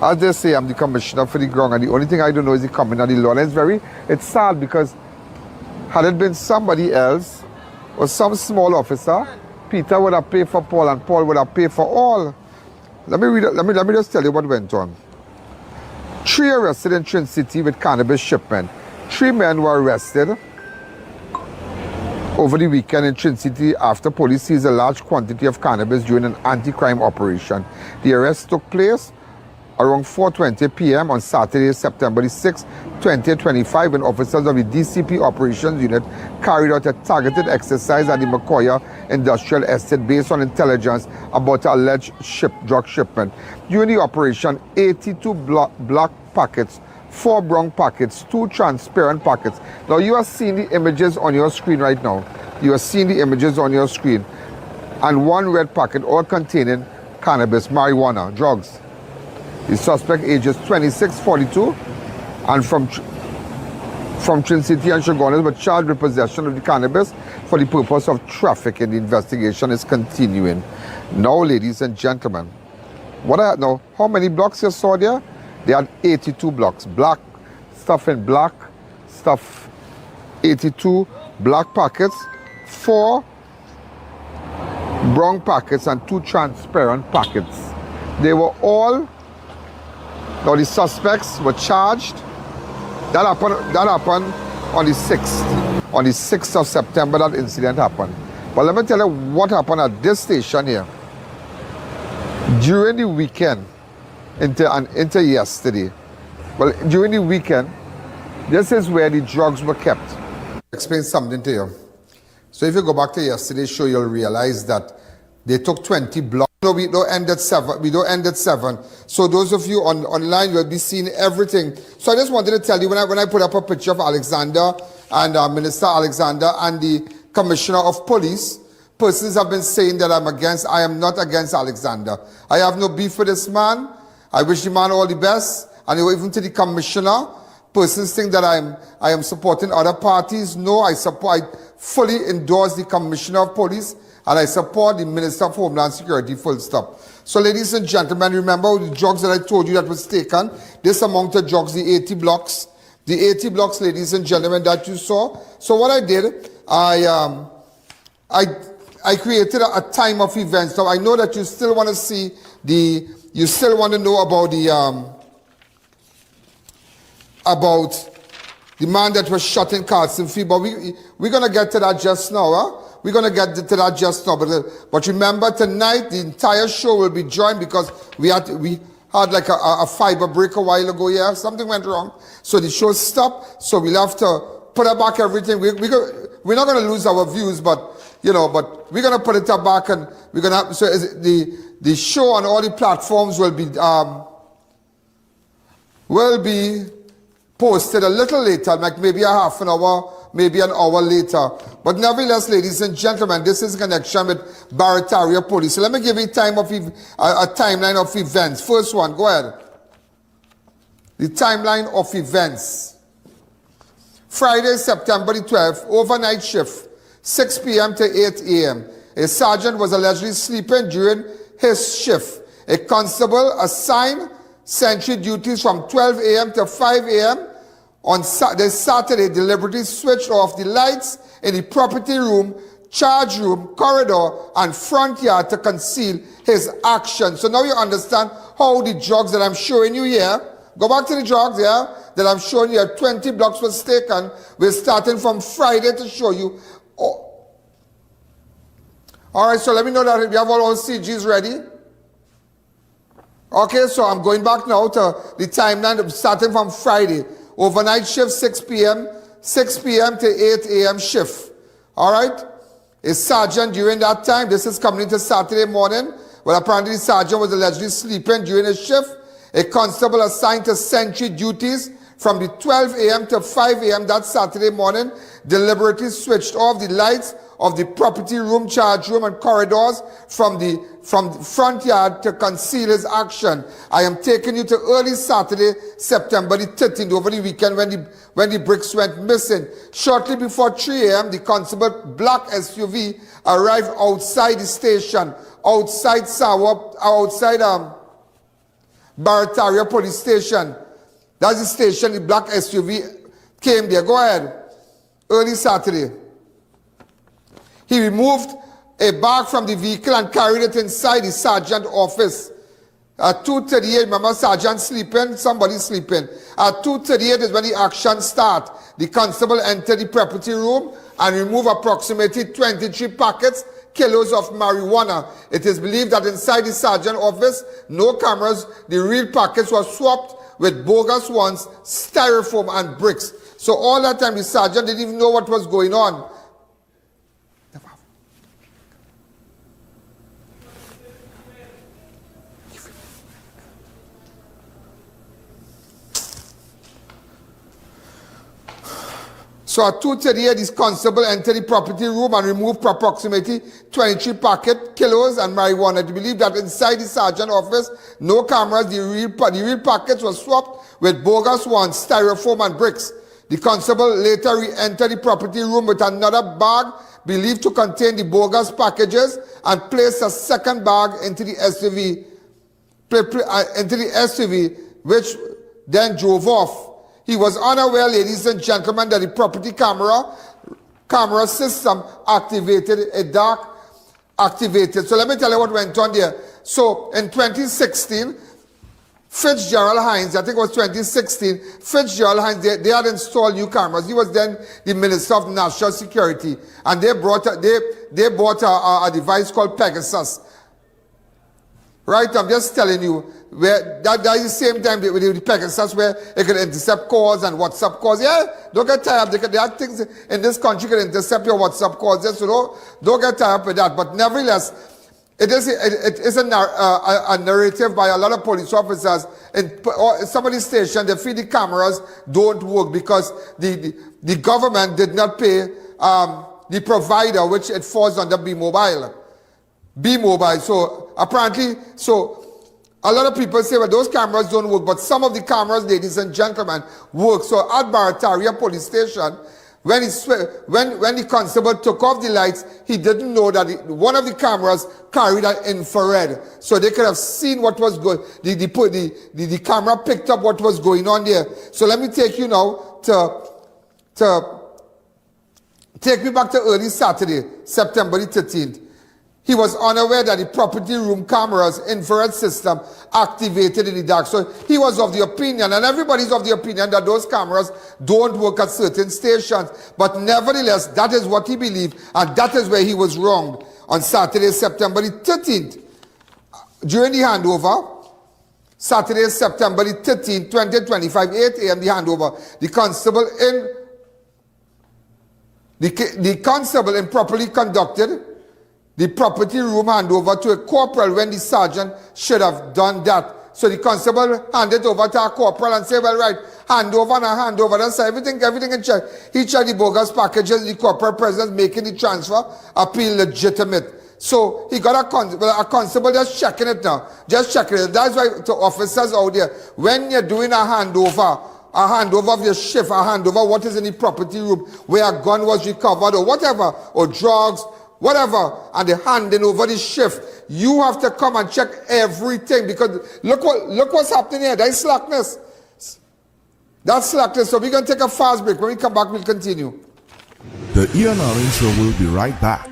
as they say, I'm the commissioner for the ground and the only thing I don't know is the coming of the law. And it's sad because had it been somebody else or some small officer, Peter would have paid for Paul and Paul would have paid for all. Let me just tell you what went on. 3 arrested in Trinidad City with cannabis shipment. 3 men were arrested over the weekend in Trinidad City after police seized a large quantity of cannabis during an anti-crime operation. The arrest took place around 4:20 p.m. on Saturday, September 6, 2025, when officers of the DCP Operations Unit carried out a targeted exercise at the Macoya Industrial Estate based on intelligence about alleged drug shipment. During the operation, 82 black packets, 4 brown packets, 2 transparent packets. Now you are seeing the images on your screen right now. You are seeing the images on your screen. And 1 red packet, all containing cannabis, marijuana, drugs. The suspect ages 26, 42, and from Trinidad City and Chaguanas were charged with possession of the cannabis for the purpose of trafficking. The investigation is continuing. Now, ladies and gentlemen, now, how many blocks you saw there? They had 82 blocks. Black, stuff in black, stuff 82 black packets, 4 brown packets, and 2 transparent packets. They were all. Now the suspects were charged. That happened on the 6th. On the 6th of September, that incident happened. But let me tell you what happened at this station here. During the weekend, into yesterday. Well, during the weekend, this is where the drugs were kept. Explain something to you. So if you go back to yesterday's show, you'll realize that they took 20 blocks. No, we don't end at 7. We don't end at 7. So those of you online will be seeing everything. So I just wanted to tell you, when I put up a picture of Alexander and Minister Alexander and the Commissioner of Police, persons have been saying that I am not against Alexander. I have no beef with this man. I wish the man all the best. And even to the Commissioner, persons think that I am supporting other parties. No, I fully endorse the Commissioner of Police. And I support the Minister of Homeland Security, full stop. So ladies and gentlemen, remember the drugs that I told you that was taken? This amount of drugs, the 80 blocks. The 80 blocks, ladies and gentlemen, that you saw. So what I did, I created a time of events. Now I know that you still want to see you still want to know about the man that was shot in Carlsen Field, but we're going to get to that just now, huh? We're going to get to that just now. But remember, tonight, the entire show will be joined because we had like a fiber break a while ago. Yeah, something went wrong. So the show stopped. So we'll have to put it back everything. We're not going to lose our views, but we're going to put it back and we're going to, so the show on all the platforms will be posted a little later, like maybe a half an hour, maybe an hour later. But nevertheless, ladies and gentlemen, this is in connection with Barataria Police. So let me give you a timeline of events. First one, go ahead. The timeline of events. Friday, September the 12th, overnight shift, 6 p.m. to 8 a.m. A sergeant was allegedly sleeping during his shift. A constable assigned sentry duties from 12 a.m. to 5 a.m. on this Saturday deliberately switched off the lights in the property room, charge room, corridor, and front yard to conceal his action. So now you understand how the drugs that I'm showing you here, go back to the drugs here, that I'm showing you 20 blocks was taken. We're starting from Friday to show you. Oh. All right, so let me know that we have all CGs ready. Okay, so I'm going back now to the timeline starting from Friday. Overnight shift, 6 p.m. to 8 a.m. shift. All right? A sergeant during that time, this is coming into Saturday morning. Well, apparently the sergeant was allegedly sleeping during his shift. A constable assigned to sentry duties from the 12 a.m. to 5 a.m. that Saturday morning deliberately switched off the lights of the property room, charge room, and corridors from the front yard to conceal his action. I am taking you to early Saturday, September the 13th, over the weekend when the bricks went missing. Shortly before 3 a.m., the constable black SUV arrived outside the station, outside Barataria Police Station. That's the station, the black SUV came there. Go ahead. Early Saturday. He removed a bag from the vehicle and carried it inside the sergeant's office. At 2:38, remember sergeant sleeping, somebody sleeping. At 2:38 is when the action started. The constable entered the property room and removed approximately 23 kilos of marijuana. It is believed that inside the sergeant's office, no cameras, the real packets were swapped with bogus ones, styrofoam and bricks. So all that time the sergeant didn't even know what was going on. So at 2:38, this constable entered the property room and removed approximately 23 kilos and marijuana. They believe that inside the sergeant's office, no cameras, the real packets were swapped with bogus ones, styrofoam and bricks. The constable later re-entered the property room with another bag believed to contain the bogus packages and placed a second bag into the SUV, which then drove off. He was unaware, ladies and gentlemen, that the property camera system activated. So let me tell you what went on there. So in 2016, Fitzgerald Hines, I think it was 2016, Fitzgerald Hines, they had installed new cameras. He was then the Minister of National Security. And they bought a device called Pegasus. Right, I'm just telling you, where that is the same time with the Pegasus where it can intercept calls and WhatsApp calls. Yeah, don't get tired up. There are things in this country can intercept your WhatsApp calls. Yes, so don't get tired up with that. But nevertheless, it is a narrative by a lot of police officers. In some of the stations, they feel the cameras don't work because the government did not pay the provider, which it falls under B-Mobile. So apparently, a lot of people say, well, those cameras don't work, but some of the cameras, ladies and gentlemen, work. So at Barataria Police Station, when the constable took off the lights, he didn't know that one of the cameras carried an infrared. So they could have seen what was going. The camera picked up what was going on there. So let me take you now take me back to early Saturday, September the 13th. He was unaware that the property room camera's infrared system activated in the dark. So he was of the opinion, and everybody's of the opinion, that those cameras don't work at certain stations. But nevertheless, that is what he believed, and that is where he was wrong. On Saturday, September the 13th, during the handover, Saturday, September the 13th, 2025, 8 a.m., the handover, the constable improperly conducted the property room handover to a corporal when the sergeant should have done that. So the constable handed over to a corporal and said, well, right, handover. That's everything in check. He checked the bogus packages, the corporal presence making the transfer appeal legitimate. So he got a constable just checking it now. Just checking it. That's why to officers out there, when you're doing a handover a handover of your shift, a handover what is in the property room, where a gun was recovered or whatever, or drugs, whatever, and they're handing over the shift. You have to come and check everything, because look what's happening here. That's slackness. That's slackness. So we're going to take a fast break. When we come back, we'll continue. The I.A.N show will be right back.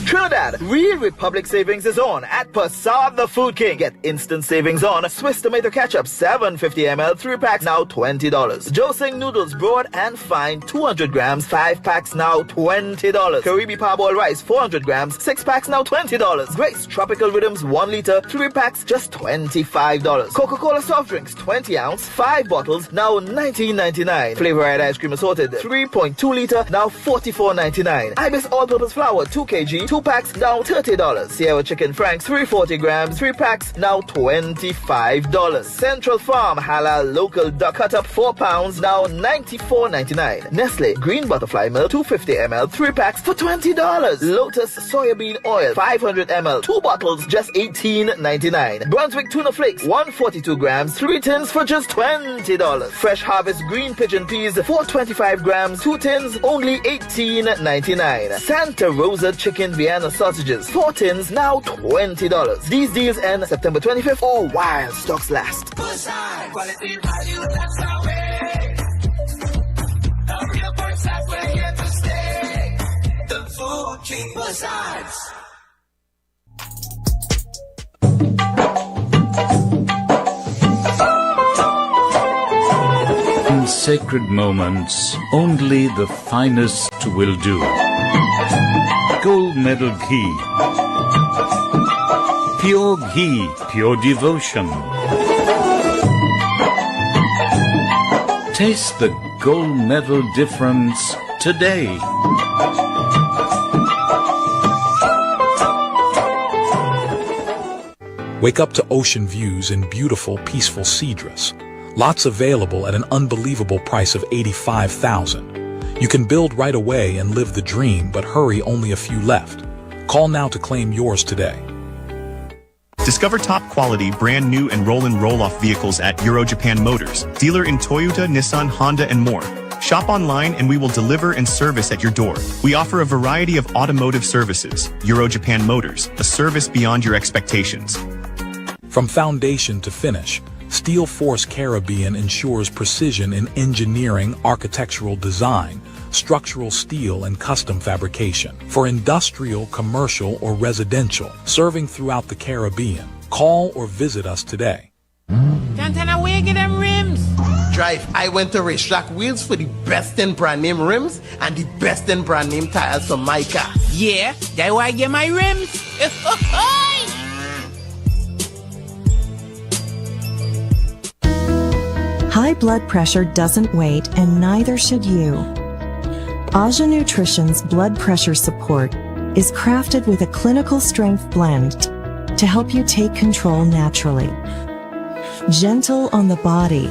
Trinidad, Real Republic Savings is on at Persad the Food King. Get instant savings on Swiss tomato ketchup 750 ml 3 packs now $20. Josing noodles broad and fine 200 grams 5 packs now $20. Karibi parboiled rice 400 grams 6 packs now $20. Grace Tropical Rhythms 1 liter 3 packs just $25. Coca-Cola soft drinks 20 ounce 5 bottles now $19.99. Flavored ice cream assorted 3.2 liter now $44.99. Ibis all-purpose flour 2 kg 2 packs now $30. Sierra chicken franks 340 grams 3 packs now $25. Central Farm halal local duck cut up 4 pounds now $94.99. Nestle green butterfly milk 250 ml 3 packs for $20. Lotus soybean oil 500 ml 2 bottles just $18.99. Brunswick tuna flakes 142 grams 3 tins for just $20. Fresh Harvest green pigeon peas 425 grams 2 tins only $18.99. Santa Rosa chicken Vienna sausages 4 tins now $20. These deals end September 25th or while stocks last. Quality value, that's our way. A real Persad, we're here to stay. The Food King Persads. In sacred moments, only the finest will do. Gold medal ghee. Pure ghee, pure devotion. Taste the gold medal difference today. Wake up to ocean views and beautiful, peaceful Tigress. Lots available at an unbelievable price of $85,000. You can build right away and live the dream, but hurry, only a few left. Call now to claim yours today. Discover top quality, brand new and roll-in roll-off vehicles at Euro Japan Motors, dealer in Toyota, Nissan, Honda, and more. Shop online and we will deliver and service at your door. We offer a variety of automotive services. Euro Japan Motors, a service beyond your expectations. From foundation to finish, Steel Force Caribbean ensures precision in engineering, architectural design, structural steel, and custom fabrication. For industrial, commercial, or residential, serving throughout the Caribbean. Call or visit us today. Cantana, where get them rims? Drive, I went to Racetrack Wheels for the best in brand name rims and the best in brand name tires for my car. Yeah, that's why I get my rims. High blood pressure doesn't wait, and neither should you. A.N Nutrition's blood pressure support is crafted with a clinical strength blend to help you take control naturally. Gentle on the body,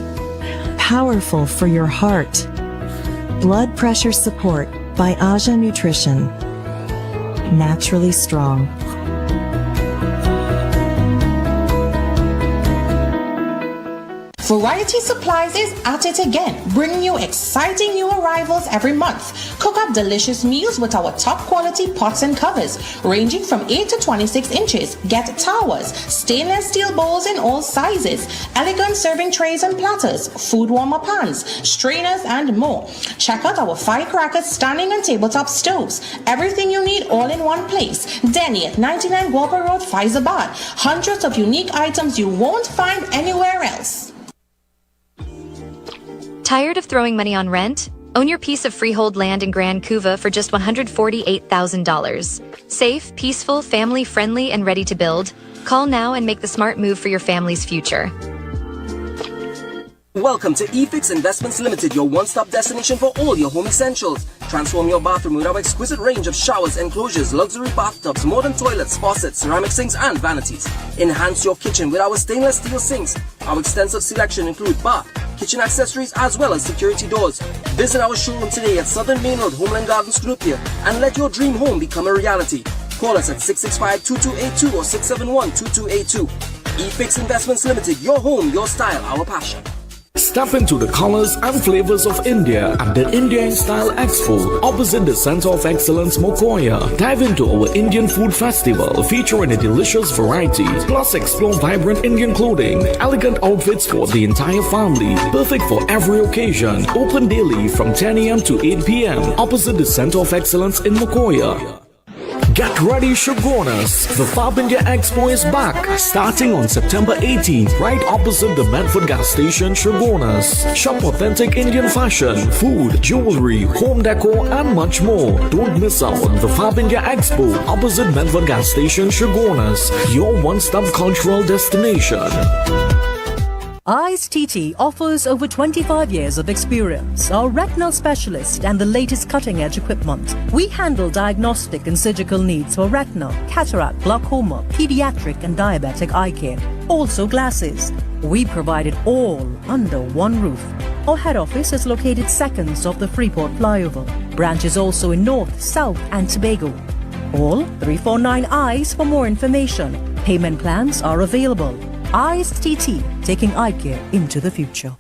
powerful for your heart. Blood pressure support by A.N Nutrition. Naturally strong. Variety Supplies is at it again, bringing you exciting new arrivals every month. Cook up delicious meals with our top quality pots and covers, ranging from 8 to 26 inches. Get towers, stainless steel bowls in all sizes, elegant serving trays and platters, food warmer pans, strainers, and more. Check out our firecrackers, standing and tabletop stoves. Everything you need all in one place. Denny at 99 Walper Road, Faizabad. Hundreds of unique items you won't find anywhere else. Tired of throwing money on rent? Own your piece of freehold land in Grand Couva for just $148,000. Safe, peaceful, family-friendly, and ready to build. Call now and make the smart move for your family's future. Welcome to eFix Investments Limited, your one-stop destination for all your home essentials. Transform your bathroom with our exquisite range of showers, enclosures, luxury bathtubs, modern toilets, faucets, ceramic sinks, and vanities. Enhance your kitchen with our stainless steel sinks. Our extensive selection includes bath, kitchen accessories, as well as security doors. Visit our showroom today at Southern Main Road, Homeland Gardens, Scoopia, and let your dream home become a reality. Call us at 665-2282 or 671-2282. eFix Investments Limited, your home, your style, our passion. Step into the colors and flavors of India at the India in Style Expo opposite the Center of Excellence Mokoya. Dive into our Indian food festival featuring a delicious variety, plus explore vibrant Indian clothing, elegant outfits for the entire family, perfect for every occasion. Open daily from 10 a.m. to 8 p.m. opposite the Center of Excellence in Mokoya. Get ready, Chaguanas! The Fab India Expo is back, starting on September 18th, right opposite the Medford gas station, Chaguanas. Shop authentic Indian fashion, food, jewelry, home decor, and much more. Don't miss out on the Fab India Expo opposite Medford gas station, Chaguanas, your one-stop cultural destination. I.A.N TT offers over 25 years of experience, are retinal specialist and the latest cutting-edge equipment. We handle diagnostic and surgical needs for retinal, cataract, glaucoma, pediatric and diabetic eye care. Also glasses. We provide it all under one roof. Our head office is located seconds off the Freeport flyover. Branches also in North, South and Tobago. Call 349 eyes for more information. Payment plans are available. I.A.N TT, taking eye care into the future.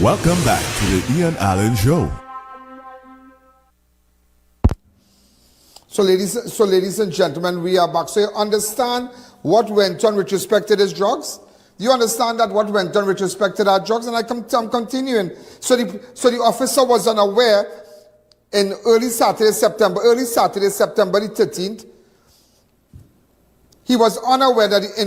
Welcome back to the I.A.N Show. So ladies and gentlemen, we are back. So you understand what went on with respect to these drugs? You understand that what went on with respect to that drugs? And I'm continuing. So the officer was unaware in early Saturday, September the 13th, he was unaware that the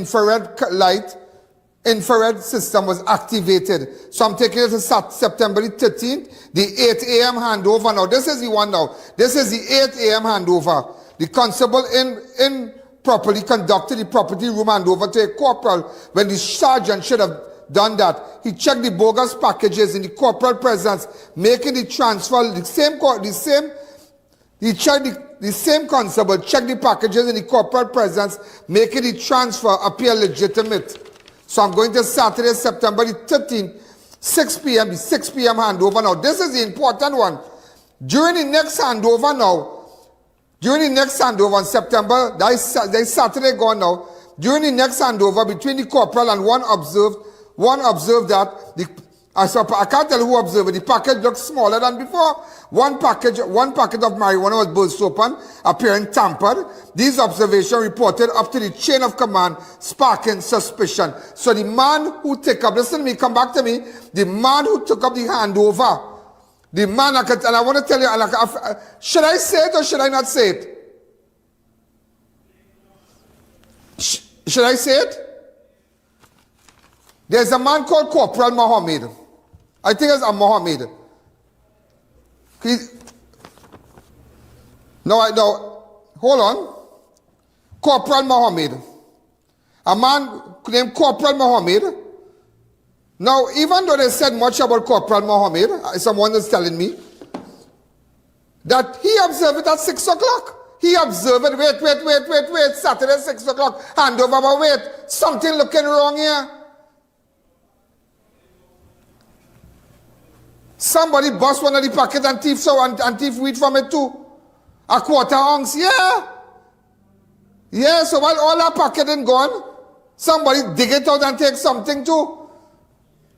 infrared system was activated. So I'm taking it to September the 13th, the 8 a.m. handover. Now, this is the one now. This is the 8 a.m. handover. The constable improperly conducted the property room handover to a corporal when the sergeant should have done that. He checked the bogus packages in the corporal presence, making the transfer, the same constable checked the packages in the corporal presence, making the transfer appear legitimate. So I'm going to Saturday, September the 13th, 6 p.m., the 6 p.m. handover. Now, this is the important one. During the next handover on September, that is Saturday gone now, during the next handover between the corporal and one observed that I can't tell who observed it. The package looked smaller than before. One package of marijuana was burst open, appearing tampered. These observations reported up to the chain of command, sparking suspicion. So the man who took up, listen to me, come back to me. The man who took up the handover, the man, and I want to tell you, should I say it or should I not say it? Should I say it? There's a man called Corporal Mohammed. I think it's a Mohammed. Hold on. Corporal Mohammed. A man named Corporal Mohammed. Now, even though they said much about Corporal Mohammed, someone is telling me, that he observed it at 6 o'clock. He observed it, wait, Saturday 6 o'clock, handover, but wait, something looking wrong here. Somebody bust one of the packet and thief weed from it too. A quarter ounce, yeah. Yeah, so while all that packet is gone, somebody dig it out and take something too.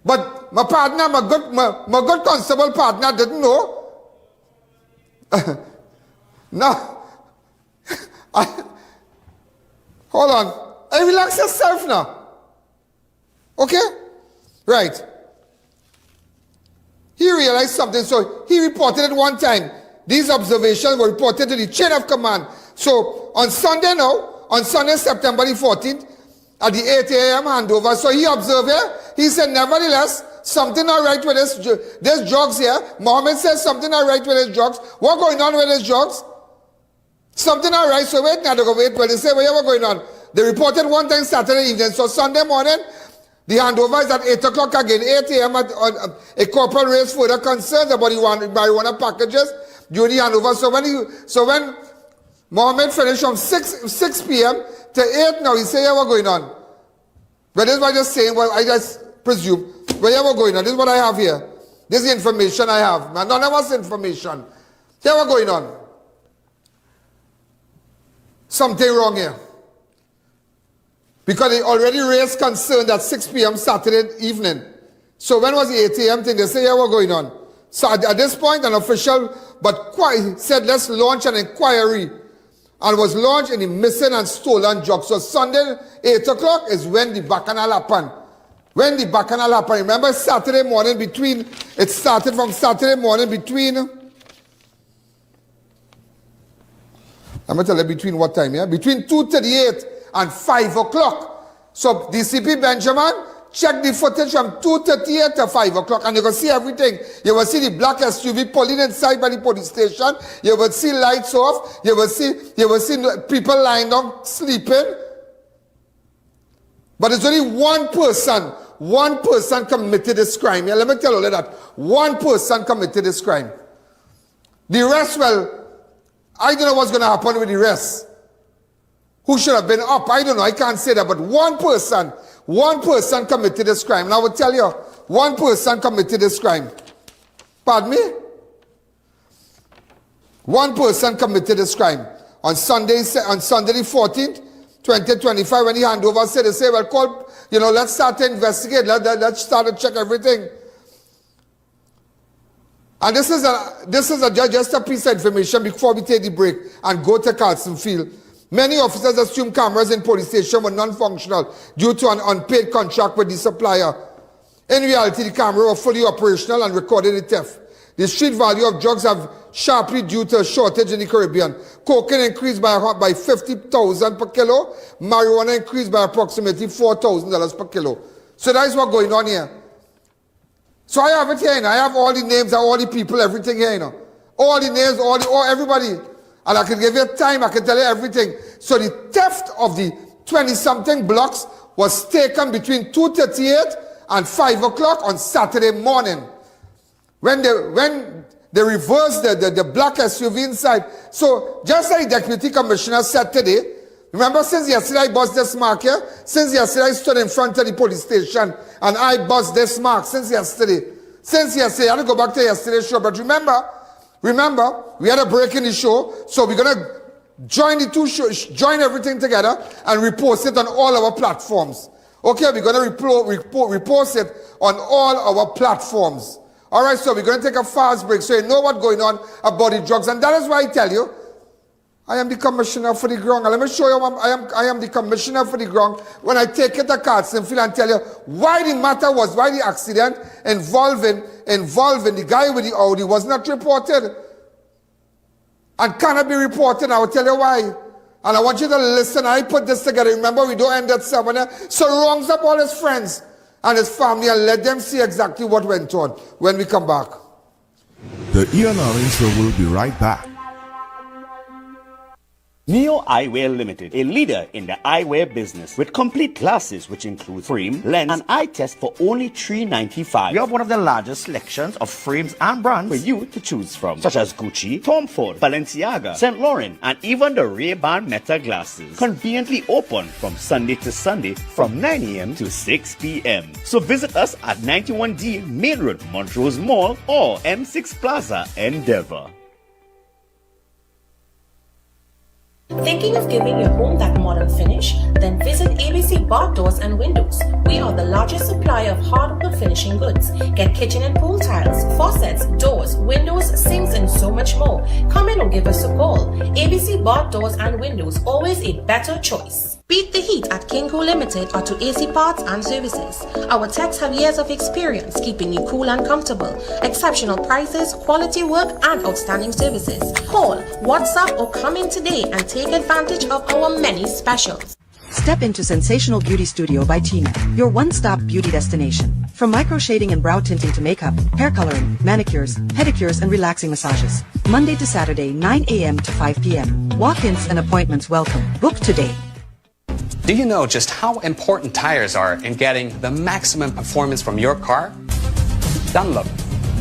But my partner, my good constable partner didn't know. No. Hold on. Hey, relax yourself now. Okay? Right. He realized something, so he reported it one time. These observations were reported to the chain of command. So on Sunday now, on Sunday, September the 14th, at the 8 a.m. handover, so he observed here, he said, nevertheless, something not right with this drugs here. Mohammed says something not right with his drugs. What going on with his drugs? Something not right, so wait now, they go wait, but they say, what's going on? They reported one time Saturday evening, so Sunday morning, the handover is at 8 o'clock again, 8 a.m. A corporal raised further concerns about the marijuana packages during the handover. So when Mohammed finished from 6 p.m. to 8 now, he said, what's going on? But this is what I just saying, well, I just presume. What's going on? This is what I have here. This is the information I have. None of us information. Here what's going on. Something wrong here. Because they already raised concern at 6 p.m. Saturday evening. So when was the 8 a.m. thing? They say, yeah, what's going on? So at this point, an official said, let's launch an inquiry. And was launched in the missing and stolen drugs. So Sunday, 8 o'clock is when the bacchanal happened. When the bacchanal happened, remember Saturday morning it started from Saturday morning between, I'm going to tell you between what time, yeah? Between 2:38 and 5 o'clock. So DCP Benjamin, check the footage from 2:38 to 5 o'clock and you can see everything. You will see the black SUV pulling inside by the police station. You will see lights off. You will see people lying down sleeping. But it's only one person committed this crime. Yeah, let me tell you that. One person committed this crime. The rest, well, I don't know what's going to happen with the rest. Who should have been up? I don't know. I can't say that. But one person committed this crime. And I will tell you, one person committed this crime. Pardon me? One person committed this crime. On Sunday the 14th, 2025, when he handed over, they say, well, call, let's start to investigate. Let's start to check everything. And this is just a piece of information before we take the break and go to Carlsen Field. Many officers assumed cameras in police station were non-functional due to an unpaid contract with the supplier. In reality, the cameras were fully operational and recorded the theft. The street value of drugs have sharply due to a shortage in the Caribbean. Cocaine increased by 50,000 per kilo. Marijuana increased by approximately $4,000 per kilo. So that is what's going on here. So I have it here, I have all the names of all the people, everything here, All the names, everybody. And I can give you time, I can tell you everything. So the theft of the 20-something blocks was taken between 2:38 and 5 o'clock on Saturday morning. When they reversed the black SUV inside. So just like the Deputy Commissioner said today, remember since yesterday I buzzed this mark here? Since yesterday I stood in front of the police station and I buzzed this mark since yesterday. Since yesterday, I had to go back to yesterday's show, but remember, we had a break in the show, so we're going to join the two shows, join everything together and repost it on all our platforms. Okay, we're going to repost it on all our platforms. All right, so we're going to take a fast break so you know what's going on about the drugs. And that is why I tell you, I am the commissioner for the ground. And let me show you, I am the commissioner for the ground when I take it to Carlsen Field and tell you why the matter was, why the accident involving the guy with the Audi was not reported. And cannot be reported. I will tell you why. And I want you to listen. I put this together. Remember, we don't end at 7. So rounds up all his friends and his family and let them see exactly what went on when we come back. The I.A.N Show will be right back. Neo Eyewear Limited, a leader in the eyewear business with complete glasses which include frame, lens, and eye test for only $3.95. We have one of the largest selections of frames and brands for you to choose from, such as Gucci, Tom Ford, Balenciaga, St. Laurent, and even the Ray-Ban Meta glasses. Conveniently open from Sunday to Sunday from 9 a.m. to 6 p.m. So visit us at 91D Main Road, Montrose Mall, or M6 Plaza, Endeavour. Thinking of giving your home that modern finish? Then visit ABC Bar Doors and Windows. We are the largest supplier of hardwood finishing goods. Get kitchen and pool tiles, faucets, doors, windows, sinks, and so much more. Come in or give us a call. ABC Bar Doors and Windows, always a better choice. Beat the heat at Kinko Limited or to AC Parts and Services. Our techs have years of experience keeping you cool and comfortable. Exceptional prices, quality work, and outstanding services. Call, WhatsApp, or come in today and take advantage of our many specials. Step into Sensational Beauty Studio by Tina, your one-stop beauty destination. From micro shading and brow tinting to makeup, hair coloring, manicures, pedicures, and relaxing massages. Monday to Saturday, 9 a.m. to 5 p.m. Walk-ins and appointments welcome. Book today. Do you know just how important tires are in getting the maximum performance from your car? Dunlop,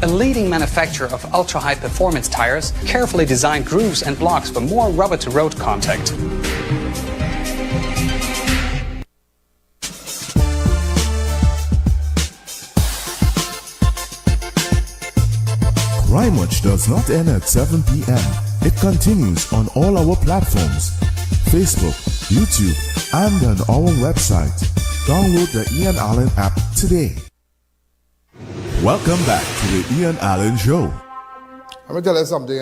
a leading manufacturer of ultra-high performance tires, carefully designed grooves and blocks for more rubber-to-road contact. Crime Watch does not end at 7 p.m. It continues on all our platforms, Facebook, YouTube, and on our website. Download the I.A.N app today. Welcome back to the I.A.N Show. Let me tell you something,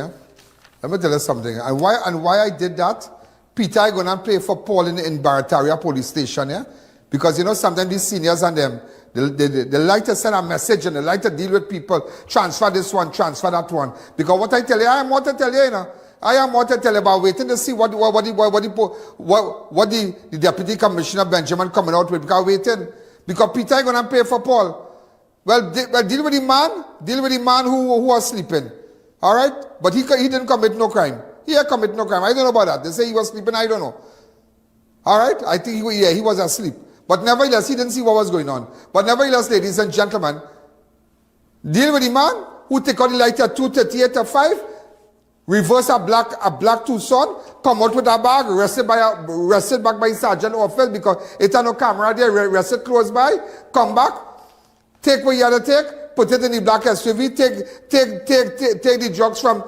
Let me tell you something. And why I did that? Peter, I gonna play for Paul in Barataria police station, Because you know sometimes these seniors and them, they like to send a message and they like to deal with people, transfer this one, transfer that one. Because what I tell you, I am what to tell you, I am what to tell you about waiting to see what the Deputy Commissioner Benjamin coming out with. Because waiting. Because Peter is gonna pay for Paul. Well, deal with the man who was sleeping. Alright? But he didn't commit no crime. He had commit no crime. I don't know about that. They say he was sleeping, I don't know. Alright? I think he was asleep. But nevertheless, he didn't see what was going on. But nevertheless, ladies and gentlemen, deal with the man who take out the light at 2:38 or 5, reverse a black Tucson, come out with a bag, arrested back by Sergeant office because it had no camera there, arrested close by, come back, take what you had to take, put it in the black SUV, take the drugs from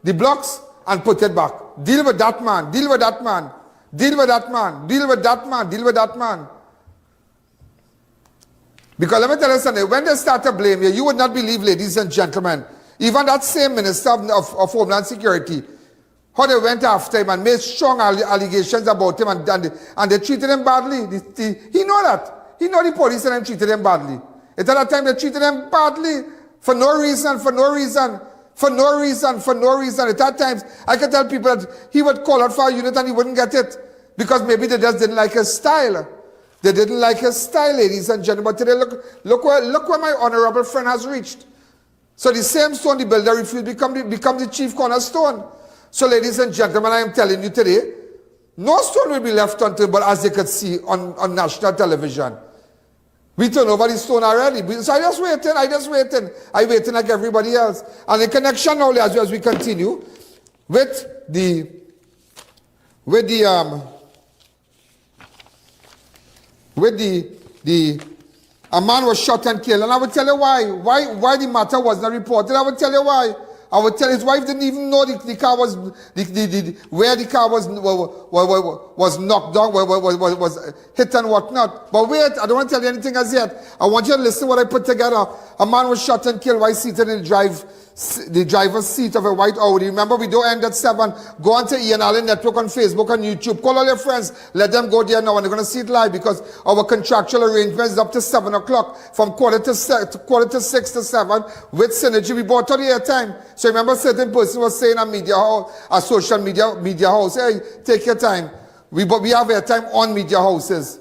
the blocks and put it back. Deal with that man, deal with that man, deal with that man, deal with that man, deal with that man. Because let me tell you something, when they start to blame you, you would not believe, ladies and gentlemen, even that same Minister of Homeland Security, how they went after him and made strong allegations about him and they treated him badly. He know that. He know the police and them treated him badly. At that time they treated him badly for no reason. At that time, I can tell people that he would call out for a unit and he wouldn't get it. Because maybe they just didn't like his style. They didn't like his style, ladies and gentlemen. But today, look where my honorable friend has reached. So the same stone the builder refused become the chief cornerstone. So ladies and gentlemen, I am telling you today, no stone will be left unturned, as you could see on national television. We turn over the stone already. So I just waiting. I waiting like everybody else. And in connection now, as we continue, with a man was shot and killed, and I will tell you why the matter was not reported. I will tell you why. I will tell his wife didn't even know the car was where the car was knocked down, was hit and whatnot. But wait, I don't want to tell you anything as yet. I want you to listen to what I put together. A man was shot and killed while seated in the driver's seat of a white Audi. Remember, we don't end at 7. Go on to I.A.N Network on Facebook and YouTube. Call all your friends. Let them go there now, and they're going to see it live because our contractual arrangement is up to 7 o'clock, from quarter to 6 to 7 with Synergy. We bought all the airtime. So remember, certain person was saying a social media house, hey, take your time. We have airtime on media houses.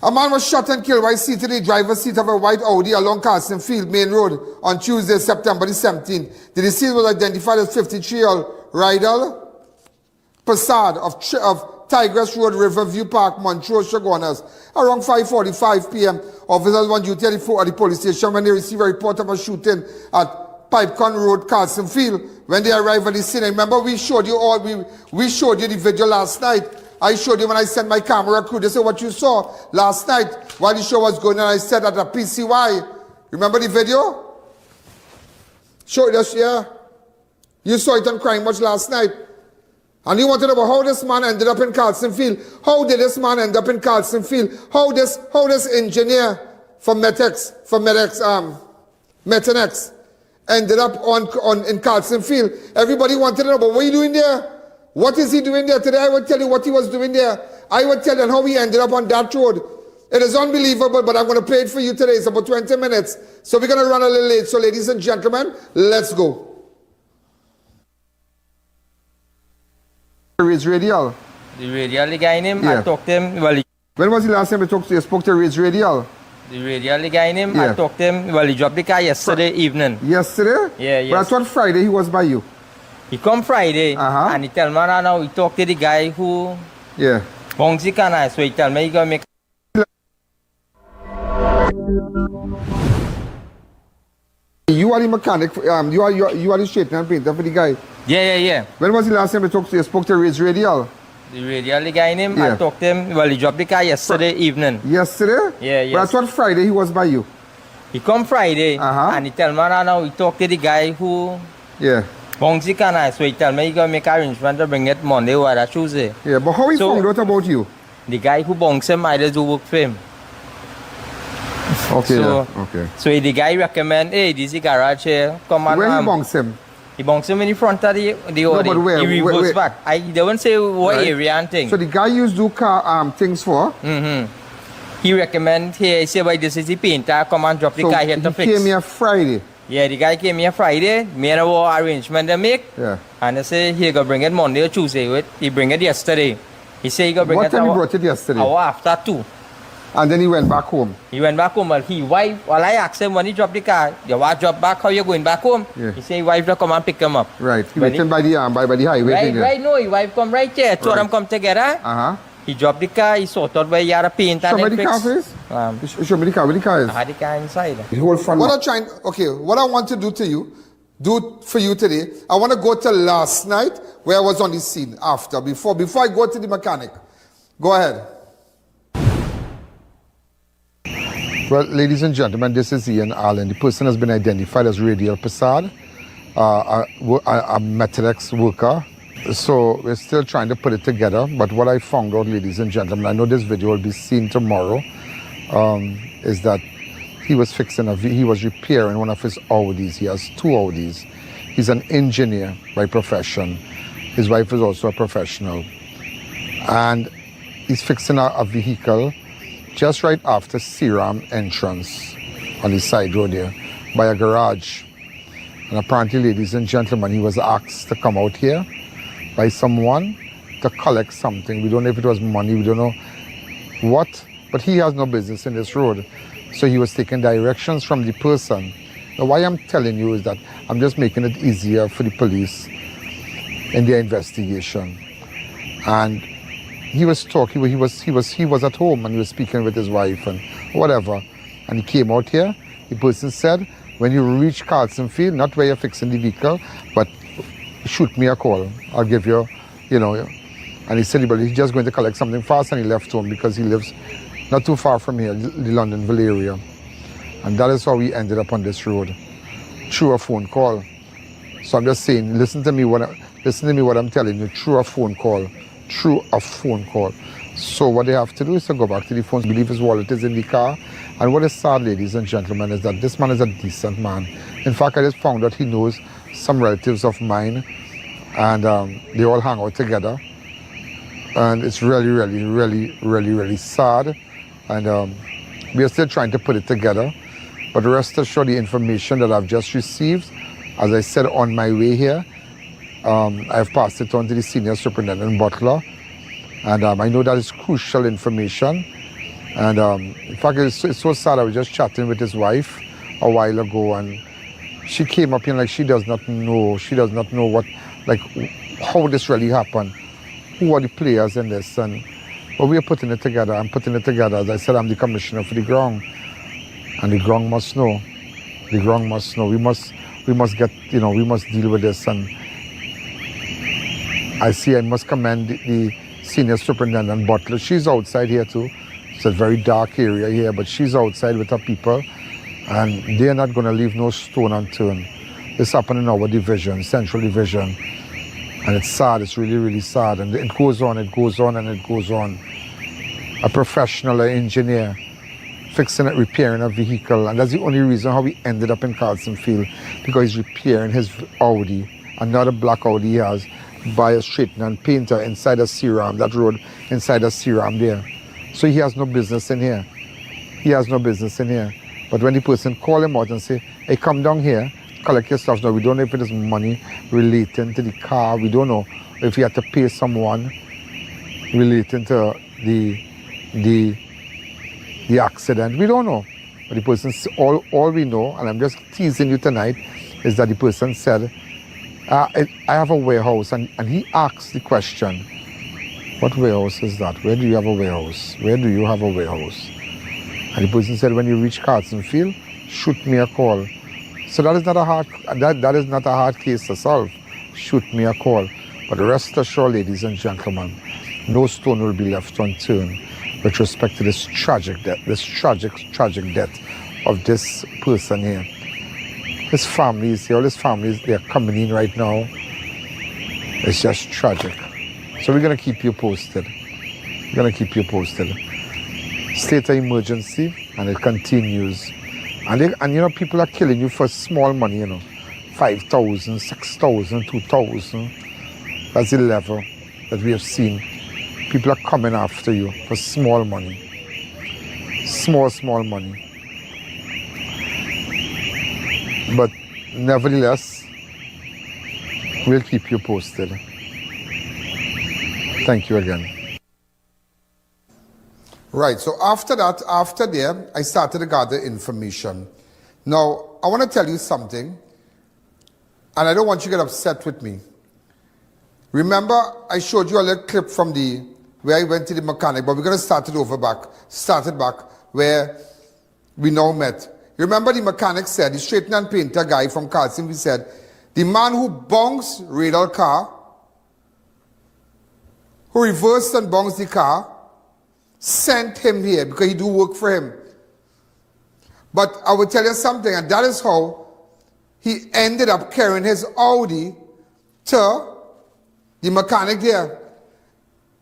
A man was shot and killed while seated in the driver's seat of a white Audi along Carlsen Field Main Road on Tuesday, September the 17th. The deceased was identified as 53-year-old Raidal Persad of Tigress Road, Riverview Park, Montrose, Chaguanas. Around 5:45 p.m., officers on duty at the police station when they received a report of a shooting at Pipecon Road, Carlsen Field. When they arrived at the scene, remember we showed you the video last night. I showed you when I sent my camera crew. They said what you saw last night while the show was going on. I said at a PCY. Remember the video? Show us, yeah. You saw it on Crime Watch last night. And you wanted to know how this man ended up in Carlsen Field. How did this man end up in Carlsen Field? How this engineer from Metex ended up in Carlsen Field. Everybody wanted to know, but what are you doing there? What is he doing there? Today I will tell you what he was doing there. I will tell you how he ended up on that road. It is unbelievable, but I'm going to play it for you today. It's about 20 minutes. So we're going to run a little late. So ladies and gentlemen, let's go. Is Raidal. The Raidal guy name, I talked to him. Well, when was the last time you spoke to Raidal? The Raidal guy name, I talked to him. Well, he dropped the car yesterday evening. Yesterday? Yeah, yes. But I thought Friday he was by you. He come Friday, and he tell me now he talk to the guy who bounced the car. So he tell me he gonna make. You are the mechanic. You are the straightener and painter for the guy. Yeah. When was the last time you spoke to Raidal? The Raidal guy name, I talked to him. Well, he dropped the car yesterday evening. Yesterday? Yeah, yes. But I thought Friday he was by you. He come Friday, and he tell me now he talk to the guy who bounced the car. So he tell me he gonna make arrangement to bring it Monday or Tuesday. Yeah, but how he found out about you? The guy who bounced him, I just do work for him. Okay, so, okay. So the guy recommend, hey, this is a garage here. Come on. Where he bunks him? He bunks him in the front of the Audi. No, but where? He reverse back. I don't say what Right. area and thing. So the guy used to do car things for? He recommend here, he say, well, this is the painter, come and drop the car here to fix. He came here Friday? Yeah, the guy came here Friday, made a arrangement to make. Yeah. And they say, he go bring it Monday or Tuesday. He bring it yesterday. He say he go bring What it time he brought it yesterday? hour after 2. And then he went back home? He went back home, but he wife, while I asked him when he dropped the car, you want to drop back, how you going back home? Yeah. He say his wife to come and pick him up. Right, he waiting by the highway. Right, no, his wife come right there, two of them come together. He dropped the car, he sorted out where he had a paint and Show me the car, please. Show me the car, where the car is? I had the car inside. The whole front. What I want to do for you today, I want to go to last night where I was on the scene before I go to the mechanic. Go ahead. Well, ladies and gentlemen, this is I.A.N. The person has been identified as Raidal Persad, a Metalex worker. So we're still trying to put it together, but what I found out, ladies and gentlemen, I know this video will be seen tomorrow, is that he was repairing one of his Audis. He has 2 Audis. He's an engineer by profession. His wife is also a professional. And he's fixing a vehicle just right after Seram entrance on the side road there by a garage. And apparently, ladies and gentlemen, he was asked to come out here by someone to collect something. We don't know if it was money, we don't know what, but he has no business in this road. So he was taking directions from the person. Now, why I'm telling you is that I'm just making it easier for the police in their investigation. And he was talking, he was at home and he was speaking with his wife and whatever. And he came out here. The person said, when you reach Carlsen Field, not where you're fixing the vehicle, but shoot me a call. I'll give you, And he said, but he's just going to collect something fast, and he left home because he lives not too far from here, the Londonville area. And that is how we ended up on this road, through a phone call. So I'm just saying, listen to me what I'm telling you, through a phone call. So what they have to do is to go back to the phone, believe his wallet is in the car. And what is sad, ladies and gentlemen, is that this man is a decent man. In fact, I just found out he knows some relatives of mine, and they all hang out together. And it's really, really, really, really, really sad. And we are still trying to put it together. But rest assured, the information that I've just received, as I said on my way here, I've passed it on to the senior superintendent Butler. And I know that is crucial information. And in fact, it's so sad. I was just chatting with his wife a while ago, and she came up here like she does not know what, like, how this really happened. Who are the players in this? But we are putting it together. I'm putting it together. As I said, I'm the commissioner for the ground. And the ground must know. The ground must know. We must get, we must deal with this. And I must commend the senior superintendent Butler. She's outside here too. It's a very dark area here, but she's outside with her people. And they're not going to leave no stone unturned. This happened in our division, Central Division. And it's sad, it's really, really sad. And it goes on, and it goes on. A professional, an engineer, fixing it, repairing a vehicle. And that's the only reason how we ended up in Carlsen Field, because he's repairing his Audi, another black Audi he has, by a straightener and painter inside a Seram, that road inside a Seram there. So he has no business in here. But when the person call him out and say, hey, come down here, collect your stuff. Now, we don't know if it is money relating to the car. We don't know if he had to pay someone relating to the accident. We don't know. But the person, all we know, and I'm just teasing you tonight, is that the person said, I have a warehouse. And he asked the question, what warehouse is that? Where do you have a warehouse? And the person said, when you reach Carlsen Field, shoot me a call. So that is not a hard case to solve. Shoot me a call. But rest assured, ladies and gentlemen, no stone will be left unturned with respect to this tragic death, tragic death of this person here. His family is here, all his families, they are coming in right now. It's just tragic. So we're going to keep you posted. State of emergency. And it continues. And you know, people are killing you for small money, you know. 5,000, 6,000, 2,000. That's the level that we have seen. People are coming after you for small money. Small money. But nevertheless, we'll keep you posted. Thank you again. Right, so after there, I started to gather information. Now, I want to tell you something, and I don't want you to get upset with me. Remember, I showed you a little clip from where I went to the mechanic, but we're going to start it back where we now met. Remember the mechanic said, the straightener and painter guy from Carlsen, he said, the man who bounced Raidal car, who reversed and bounced the car, sent him here because he do work for him. But I will tell you something, and that is how he ended up carrying his Audi to the mechanic there,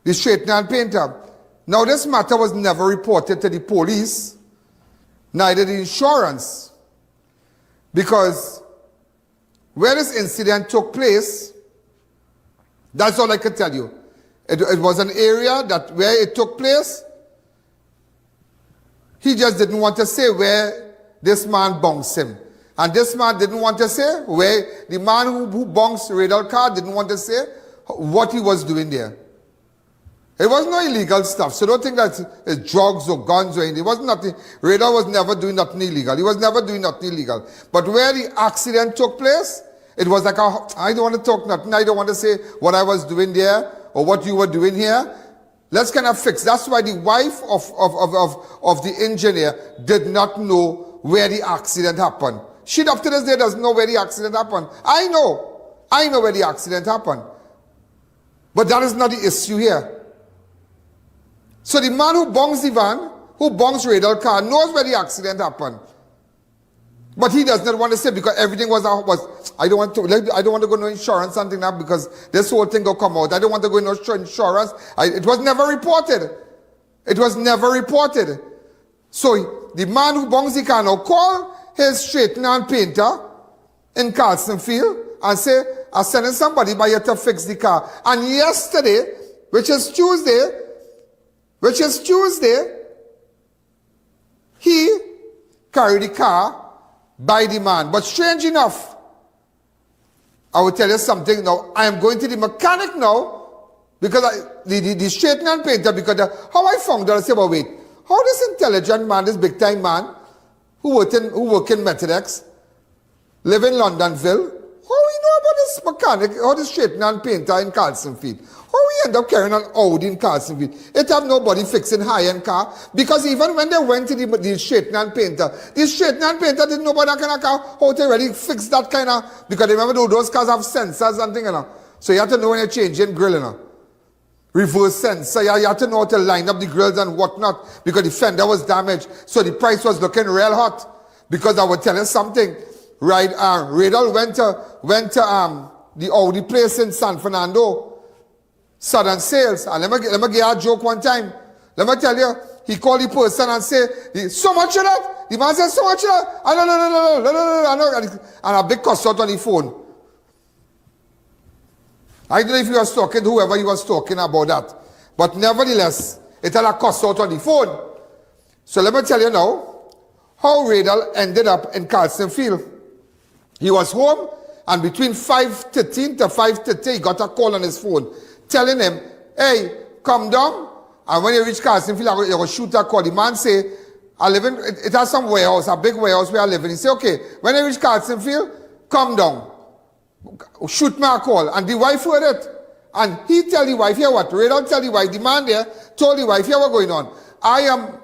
the straightener and painter. Now this matter was never reported to the police, neither the insurance, because where this incident took place, that's all I can tell you. It was an area where it took place. He just didn't want to say where this man bounced him. And this man didn't want to say where the man who bounced Raidal car didn't want to say what he was doing there. It was no illegal stuff, so don't think that it's drugs or guns or anything. It was nothing. Raidal was never doing nothing illegal. He was never doing nothing illegal. But where the accident took place, it was like, I don't want to talk nothing. I don't want to say what I was doing there or what you were doing here. Let's kind of fix. That's why the wife of the engineer did not know where the accident happened. She up to this day doesn't know where the accident happened. I know where the accident happened. But that is not the issue here. So the man who bounced the van, who bounced Raidal car, knows where the accident happened. But he does not want to say because everything was I don't want to go no insurance something now because this whole thing will come out. I don't want to go no insurance. It was never reported. It was never reported. So the man who bounced the car now called his straightener and painter in Carlsen Field and say, I'm sending somebody by here to fix the car. And yesterday, which is Tuesday, he carried the car by the man. But strange enough, I will tell you something now. I am going to the mechanic now because the straightener and painter, because how I found out, I said, well, wait, how this intelligent man, this big time man, who work in Metidex, live in Londonville, how we know about this mechanic, how this straightener and painter in Carlsen Field? How we end up carrying an Audi in Carlsen Field? It have nobody fixing high-end car. Because even when they went to the straightener and painter didn't know about that kind of car, how to really fix that kind of, because remember those cars have sensors and things, you know. So you have to know when you're changing grill, you know. Reverse sensor, you have to know how to line up the grills and whatnot, because the fender was damaged. So the price was looking real hot. Because I will tell you something, right? Raidal went to the Audi place in San Fernando, Southern Sales, and let me give you a joke one time. Let me tell you, he called the person and say, so much of that? The man said, so much of that? No. And a big cuss out on the phone. I don't know if he was talking to whoever he was talking about that. But nevertheless, it had a cuss out on the phone. So let me tell you now, how Raidal ended up in Carlsen Field. He was home, and between 5:13 to 5:30, he got a call on his phone telling him, hey, come down, and when you reach Carlsen Field, you're going to shoot a call. The man say, it has some warehouse, a big warehouse where I live in. He say, okay, when you reach Carlsen Field, come down. Shoot me a call. And the wife heard it. And he tell the wife, here what? Raidal tell the wife, the man there told the wife, here what's going on. I'm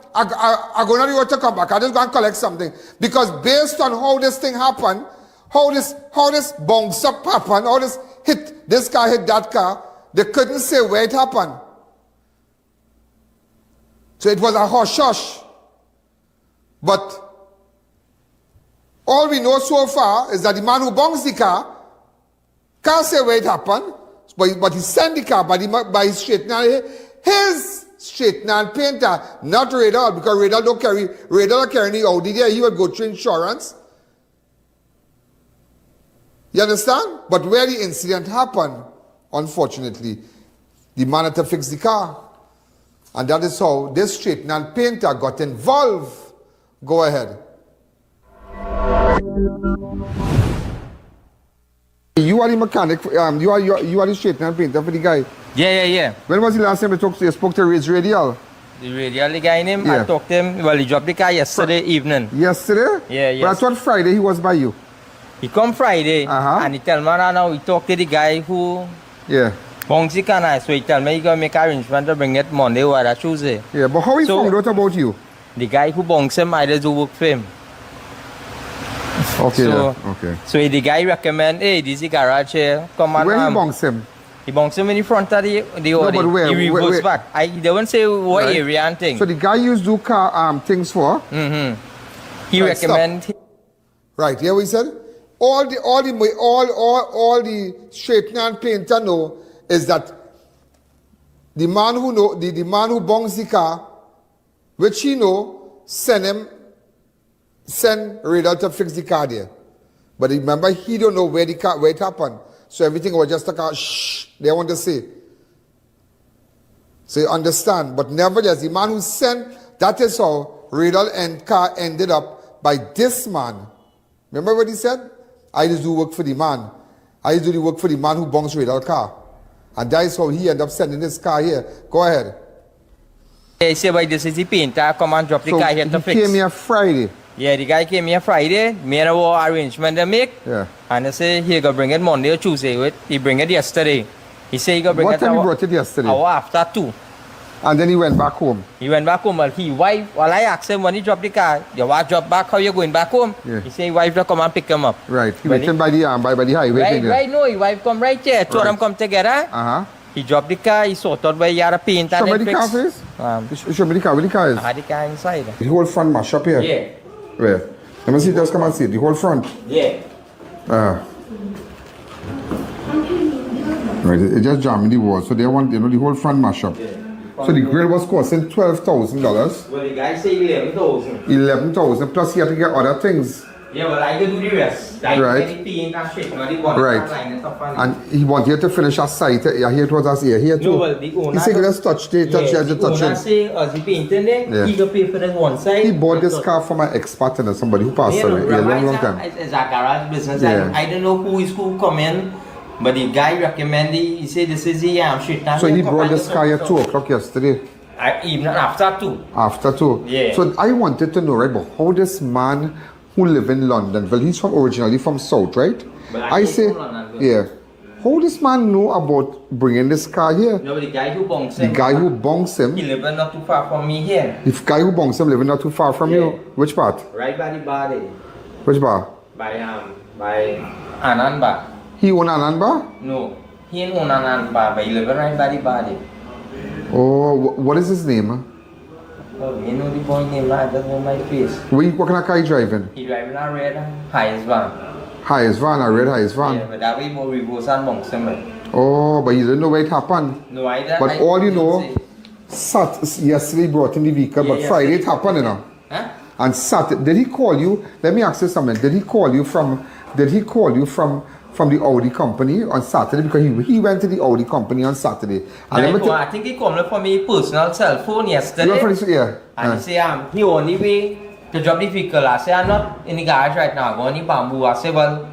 going to need to come back. I just going to collect something. Because based on how this thing happened, how this bounce up happened, how this car hit that car, they couldn't say where it happened. So it was a hush-hush. But all we know so far is that the man who bounced the car can't say where it happened, but he sent the car by his straightener. His straightener and painter, not Raidal, because Raidal don't carry the Audi there. He would go through insurance. You understand? But where the incident happened, unfortunately, the man had to fix the car. And that is how this straightener and painter got involved. Go ahead. You are the mechanic, you are the straightener and painter for the guy. Yeah. When was the last time you spoke to Raidal? The Raidal guy name, I talked to him, well, he dropped the car yesterday evening. Yesterday? Yeah. But I thought Friday he was by you. He come Friday, and he tell me now he talked to the guy who bounce the car, so he tell me he gonna make arrangement to bring it Monday or Tuesday. Yeah, but how he found out about you? The guy who bounced him, I do work for him. Okay, So the guy recommend, hey, this is the garage here, come on. Where he bounced him? He bounced him in the front of the Audi. But where? He reversed back. They won't say what area and thing. So the guy used to do car things for? He recommend. Right, here we said? All the straightener and painter know is that the man who bongs the car, which he know, send Raidal to fix the car there. But remember, he don't know where it happened. So everything was just a car, they want to say. So you understand. But nevertheless, the man who sent, that is how Raidal and car ended up by this man. Remember what he said? I just do work for the man. I just do the work for the man who bongs Raidal car. And that is how he ended up sending this car here. Go ahead. He said, well, this is the painter, come and drop the car here to fix. He came here Friday. Yeah, the guy came here Friday, made a arrangement to make. Yeah. And they say he gonna bring it Monday or Tuesday. He bring it yesterday. He said he gonna bring what it. What time he brought it yesterday? Hour after 2. And then he went back home. He went back home. Well, his wife, I asked him when he dropped the car, your wife dropped back, how you going back home? Yeah. He said his wife to come and pick him up. Right. He waited by the highway. Right, no, his wife come right there. Two of them come together. He dropped the car, he sorted by yard paint and show me the car first. Show me the car, where the car is? I had the car inside. The whole front mash up here? Yeah. Where? Let me see, just come and see it. The whole front? Yeah. Right, it just jammed in the wall. So they want, the whole front mash up. Yeah. So the grill was costing $12,000. Well, the guy said 11,000. 11,000 plus he had to get other things. Yeah, well, I can do the rest. Like right. And he wanted to finish a site. Yeah, here it was as here. Here too. No, well, the owner. He said, let's touch the touch. The owner say, as he painting there, he can pay for that one side. He bought this car from an expat and somebody who passed away a long time. It's a garage business. I don't know who is who come in. But the guy recommended, he said this is the street. So he brought this car at 2 o'clock yesterday? Even after 2. After 2? Yeah. So I wanted to know, right, but how this man who live in London, well, he's originally from South, right? But I say, yeah. How this man know about bringing this car here? No, but the guy who bonks him. The guy who bonks him? He living not too far from me here. The guy who bonks him living not too far from you? Which part? Right by the body. Which bar? By Anan bar. He own Anan bar? No, he ain't own Anan bar, but he live right by the body. Oh, what is his name? Oh, you know the boy name, I don't know my face. What kind of car he driving? He driving a red highest van. Highest van, a red highest van? Yeah, but that way more reverse and bonks him. Oh, but you didn't know where it happened? No, I don't. But all you know, yesterday brought in the vehicle, but Friday it happened, you know. Huh? And Saturday, did he call you? Let me ask you something. Did he call you from the Audi company on Saturday? Because he went to the Audi company on Saturday. And I think he called from my personal cell phone yesterday. And he said, he only way to drop the vehicle. I said, I'm not in the garage right now, I'm going to bamboo. I said, well,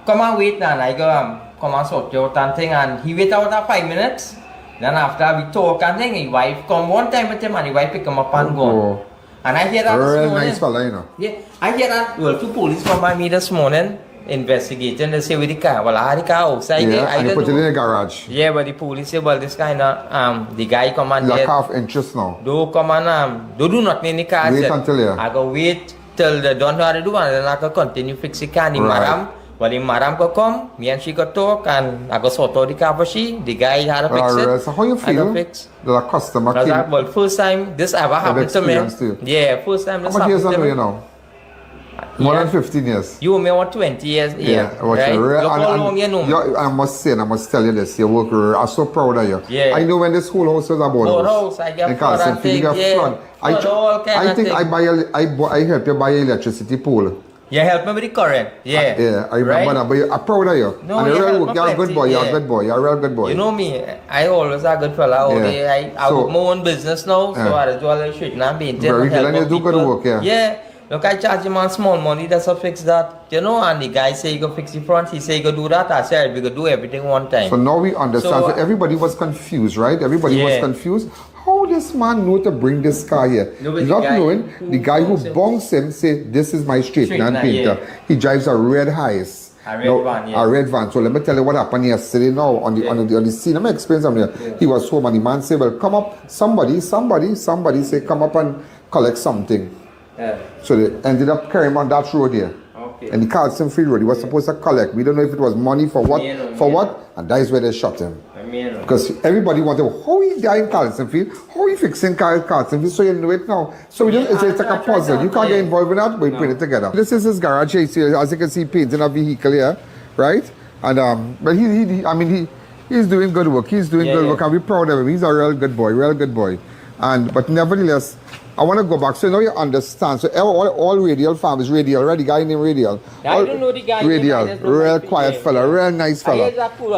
come and wait now. And I go, come and sort your thing. And he waited out 5 minutes. Then after we talk and then his wife come one time with him and his wife pick him up and go. And I hear that this morning. Nice fella, you know. Yeah, I hear that. Well, 2 police come by me this morning. Investigating, they say with the car. Well, I had the car outside. Yeah, and they put it in the garage. Yeah, but the police say, well, this guy not, the guy come and lack of interest now. Don't come and don't do nothing in the car. Wait until I go wait till they don't know how to do, and then I go continue fix the car. The madam, well, the madam go come, me and she go talk, and I go sort out the car for she. The guy had to fix it. So how you feel? The customer came. Well, first time this ever happened to me. Yeah, first time this happened to me. How much years ago you know? More than 15 years. You owe me about 20 years here, right? Look how long you know me. I must say, and I must tell you this, you work, I'm so proud of you. Yeah. I know when this whole house was about house, I get flood and things, I think I help you buy electricity pole. You help me with the current, yeah. Yeah, I remember that, but I'm proud of you. No, and you you're help a good boy, you're a good boy, you're a real good boy. You know me, I always a good fella. I have my own business now, so I do all the shit and I'm being very good, and you do good work, Yeah. Look, I charge him on small money, that's to fix that. You know, and the guy say you go fix the front, he say you go do that. I said we go do everything one time. So now we understand. So everybody was confused, right? Everybody was confused. How this man know to bring this car here? Not knowing the guy who bonks him say, this is my straightener painter. He drives a red Hiace. A red van. So let me tell you what happened yesterday now on the scene. Let me explain something here. He was home and the man said, well, come up, somebody say, come up and collect something. So they ended up carrying him on that road here. And the Carlsen Field Road, he was supposed to collect. We don't know if it was money for what, and that is where they shot him. Because everybody wanted, how he died in Carlsen Field? How he fixing Carlsen Field? So you know it now. So we just, it's like a puzzle. You can't get involved in that, but we put it together. This is his garage here. As you can see, painting a vehicle here, right? And but he's doing good work. He's doing good work, and we're proud of him. He's a real good boy. And but nevertheless, I want to go back. So now you understand. So all Raidal farmers, Raidal, right? The guy named Raidal. I don't know the guy. Raidal, real quiet fella, real nice fella.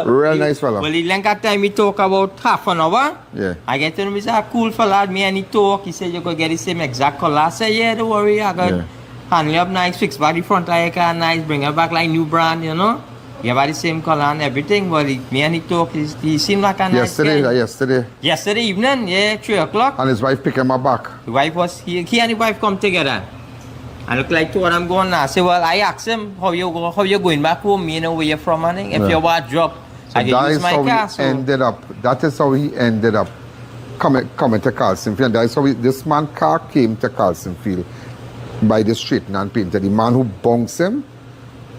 Real nice fella. Well, the length of time we talk about half an hour. Yeah. I get to know he's a cool fella. Me and he talk. He said you could get the same exact color. I said, yeah, don't worry. I got handle up nice, fix back the front like a nice, bring it back like new brand, you know. You have the same color and everything. Well, me and he talk. He seemed like a nice guy. Yesterday evening, 3 o'clock. And his wife picked him up back. The wife was he and the wife come together. And look like to what I'm going now. I say, well, I asked him how you going back home. Me know where you're from, honey. If you want to drop, so I can use my car. That is how he ended up coming to Carlsen Field. That is how this man car came to Carlsen Field by the straightener and painter. The man who bunks him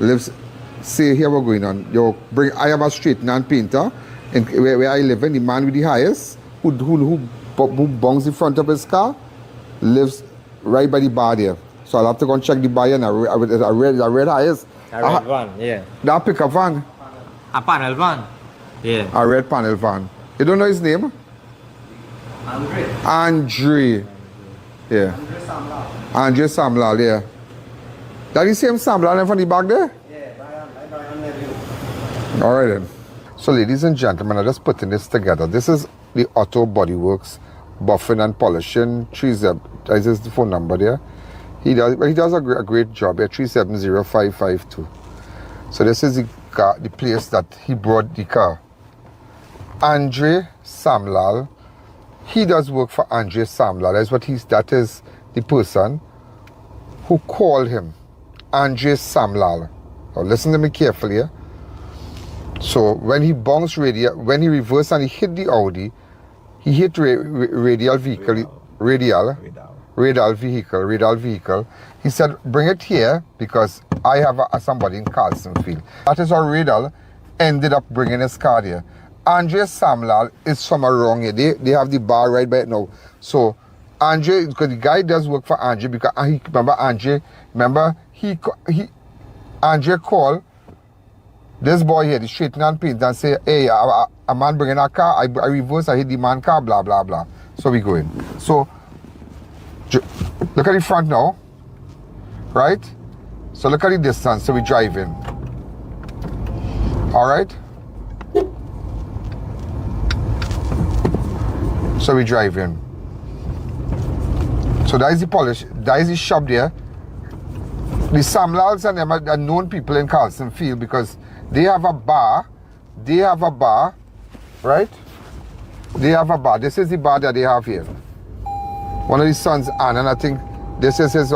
lives. Say here we're going on. I have a straightener and painter, and where I live in, the man with the Hiace who bongs the front of his car lives right by the bar there. So I'll have to go and check the bar and a red Hiace. A red van, yeah. That pickup van. A panel van. Yeah. A red panel van. You don't know his name? Andre. Yeah. Andre Samlal, yeah. That the same Samlal from the back there? All right then. So ladies and gentlemen, I'm just putting this together. This is the Auto Body Works buffing and polishing. 37, this is the phone number there. He does a great job here. 370552. So this is the place that he brought the car. Andre Samlal. He does work for Andre Samlal. That is the person who called him. Andre Samlal. Now listen to me carefully here. So when he bounced when he reversed and he hit the Audi, he hit Raidal vehicle. He said, bring it here because I have somebody in Carlsen Field. That is how Raidal ended up bringing his car there. Andre Samlal is from around here. They have the bar right by it now. So Andre, because the guy does work for Andre, because Andre called this boy here, the straightener and painter, and say, hey, a man bringing a car, I reverse, I hit the man car, blah, blah, blah. So we go in. So, look at the front now, right? So look at the distance, so we drive in. All right? So we drive in. So that is the polish, that is the shop there. The Samlals and them are known people in Carlsen Field because they have a bar, right? They have a bar. This is the bar that they have here. One of his sons, and I think this is his,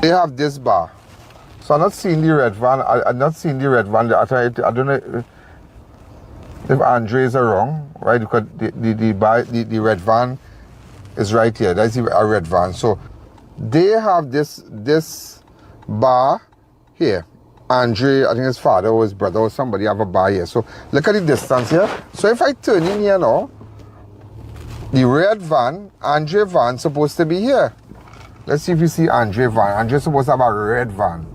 they have this bar. So I'm not seeing the red van, I'm not seeing the red van. I don't know if Andre is wrong, right? Because the red van is right here. That's a red van. So they have this bar here. Andre, I think his father or his brother or somebody have a bar here. So look at the distance here. So if I turn in here now, the red van, Andre van, supposed to be here. Let's see if you see Andre van. Andre's supposed to have a red van.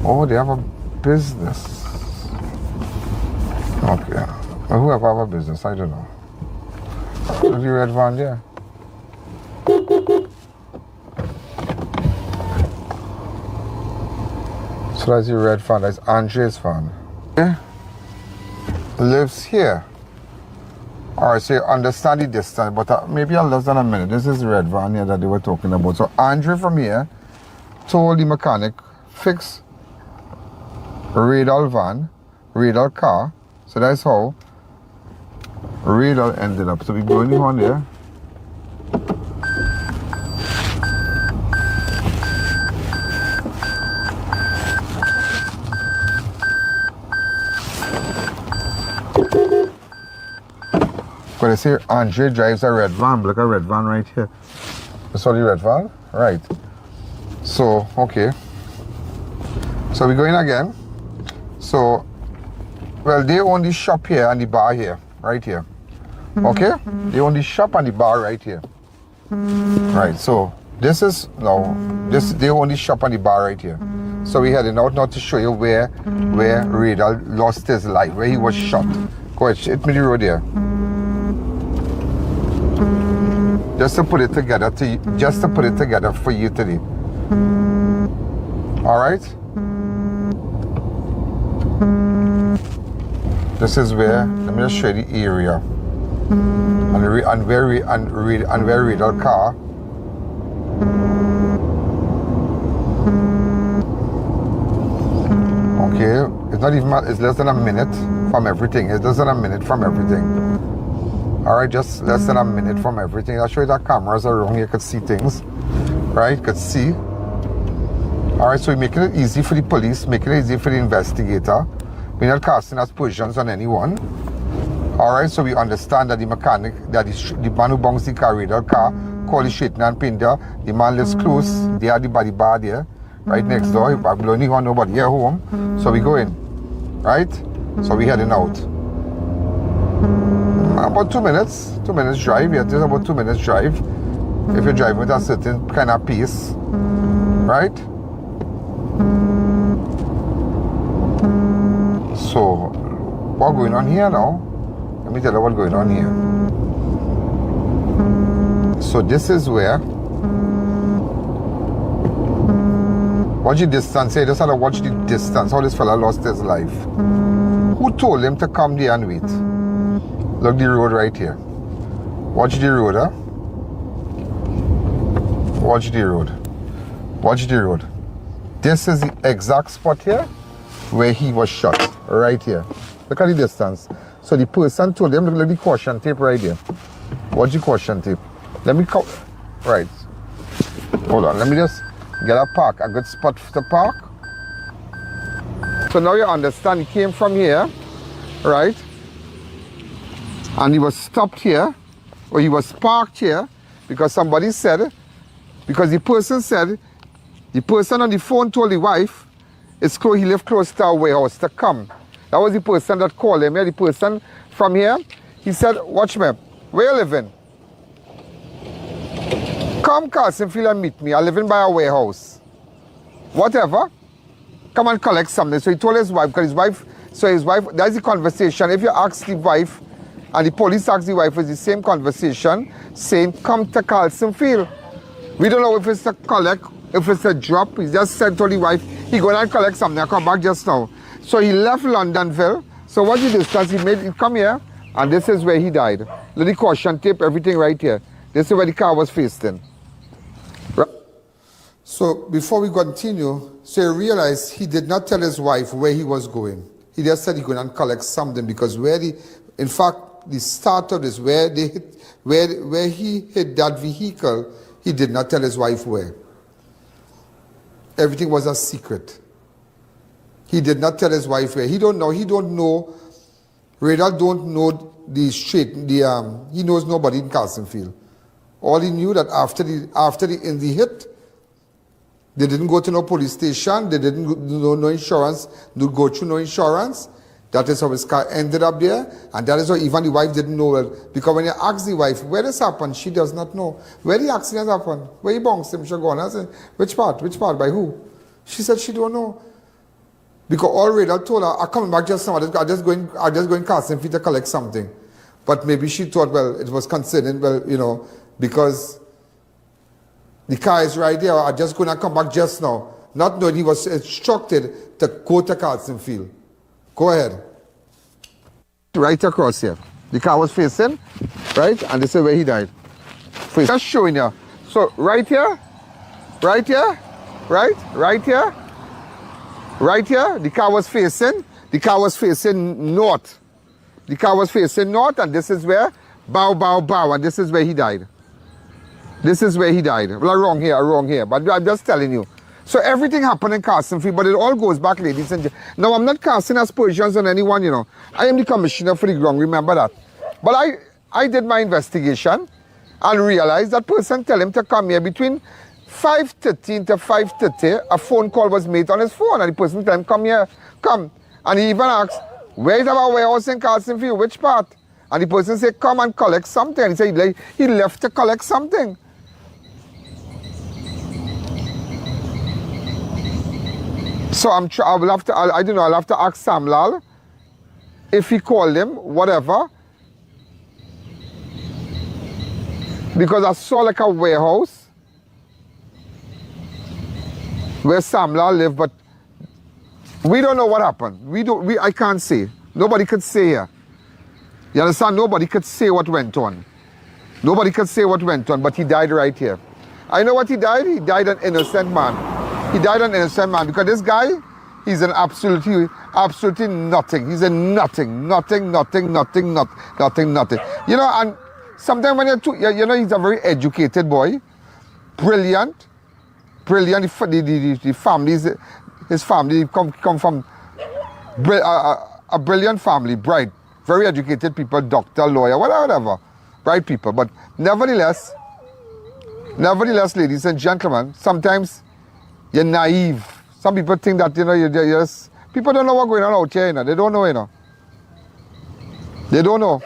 Oh, they have a business. Okay. Well, whoever have a business, I don't know. Is the red van there? So that's the red van. That's Andre's van. Yeah. Lives here. Alright, so you understand the distance, but maybe less than a minute. This is the red van here that they were talking about. So Andre from here told the mechanic, fix Raidal van, Raidal car. So that's how Raidal ended up. So we go in the one there. But I say Andre drives a red van. Look at a red van right here. You saw the red van? Right. So, okay. So we go in again. So, well, they own the shop here and the bar here. Right here. Okay? They own the shop and the bar right here. Right, so this is, no, they own the shop and the bar right here. So we're heading out now to show you where Raidal lost his life, where he was shot. Go ahead, hit me the road here. Just to put it together for you today. All right. This is where. Let me just show you the area and where Raidal car. Okay, it's not even. It's less than a minute from everything. It's less than a minute from everything. Alright, just less than a minute from everything. I'll show you that cameras are wrong. You could see things. Right? You could see. Alright, so we're making it easy for the police, making it easy for the investigator. We're not casting aspersions on anyone. Alright, so we understand that the mechanic, that the man who bunks the Raidal car, called the Shaitan and Pinda, the man lives close. They are the body bar there, right next door. I only want nobody here home. So we go in. Right? So we're heading out. About 2 minutes drive. Yeah, just about 2 minutes drive. If you're driving with a certain kind of pace, right? So, what's going on here now? Let me tell you what's going on here. So this is where. Watch the distance. Say, just have to watch the distance. How this fella lost his life. Who told him to come there and wait? Look the road right here. Watch the road, huh? Watch the road. Watch the road. This is the exact spot here where he was shot. Right here. Look at the distance. So the person told him, look at the caution tape right here. Watch the caution tape. Let me come. Right. Hold on. Let me just get a good spot to park. So now you understand. He came from here. Right? And he was stopped here, or he was parked here, because somebody said, because the person said, the person on the phone told the wife, he lived close to our warehouse to come. That was the person that called him. Yeah, the person from here, he said, watch me, where you living? Come Carlsen Field and meet me. I live in by a warehouse. Whatever. Come and collect something. So he told his wife, because his wife, that's the conversation. If you ask the wife, and the police asked the wife, it's the same conversation, saying, come to Carlsen Field. We don't know if it's a collect, if it's a drop. He just said to the wife, he go and collect something. I come back just now. So he left Londonville. So what he did was he come here, and this is where he died. Look, the caution tape, everything right here. This is where the car was facing. Right. So before we continue, so he realized he did not tell his wife where he was going. He just said he going and collect something, because in fact, the start of this, where he hit that vehicle, he did not tell his wife where. Everything was a secret. He did not tell his wife where. He don't know. Raidal don't know he knows nobody in Carlsen Field. All he knew that after the hit, they didn't go to no police station. They didn't do no insurance. Go through no insurance. That is how his car ended up there, and that is how even the wife didn't know it. Because when you ask the wife, where this happened, she does not know. Where the accident happened? Where he bounced him, Chaguanas? Which part? Which part? By who? She said she don't know. Because all Raidal told her, I'm coming back just now, I'm just going Carlsen Field to collect something. But maybe she thought, well, it was concerning, well, you know, because the car is right there, I'm just going to come back just now. Not knowing he was instructed to go to Carlsen Field. Go ahead. Right across here. The car was facing, right? And this is where he died. Just showing you. So right here, right here, right here, right here, the car was facing. The car was facing north. The car was facing north, and this is where, bow, bow, bow, and this is where he died. This is where he died. Well, wrong here, but I'm just telling you. So everything happened in Carlsen Field, but it all goes back, ladies and gentlemen. Now, I'm not casting aspersions on anyone, you know. I am the commissioner for the ground, remember that. But I did my investigation and realized that person tell him to come here between 5:13 to 5:30. A phone call was made on his phone, and the person tell him, come here, come. And he even asked, where is our warehouse in Carlsen Field? Which part? And the person said, come and collect something. And he said he left to collect something. So I will have to, I don't know, I'll have to ask Samlal if he called him, whatever. Because I saw like a warehouse where Samlal lived, but we don't know what happened. I can't say. Nobody could say here. You understand? Nobody could say what went on. Nobody could say what went on, but he died right here. I know what he died. He died an innocent man. He died an innocent man because this guy, he's an absolutely nothing. He's a nothing. You know, and sometimes when you know, he's a very educated boy, brilliant. The families, his family come from a brilliant family, bright, very educated people, doctor, lawyer, whatever, bright people. But nevertheless, ladies and gentlemen, sometimes you're naive. Some people think that, you know, you're just, people don't know what's going on out here, you know. They don't know, you know. They don't know.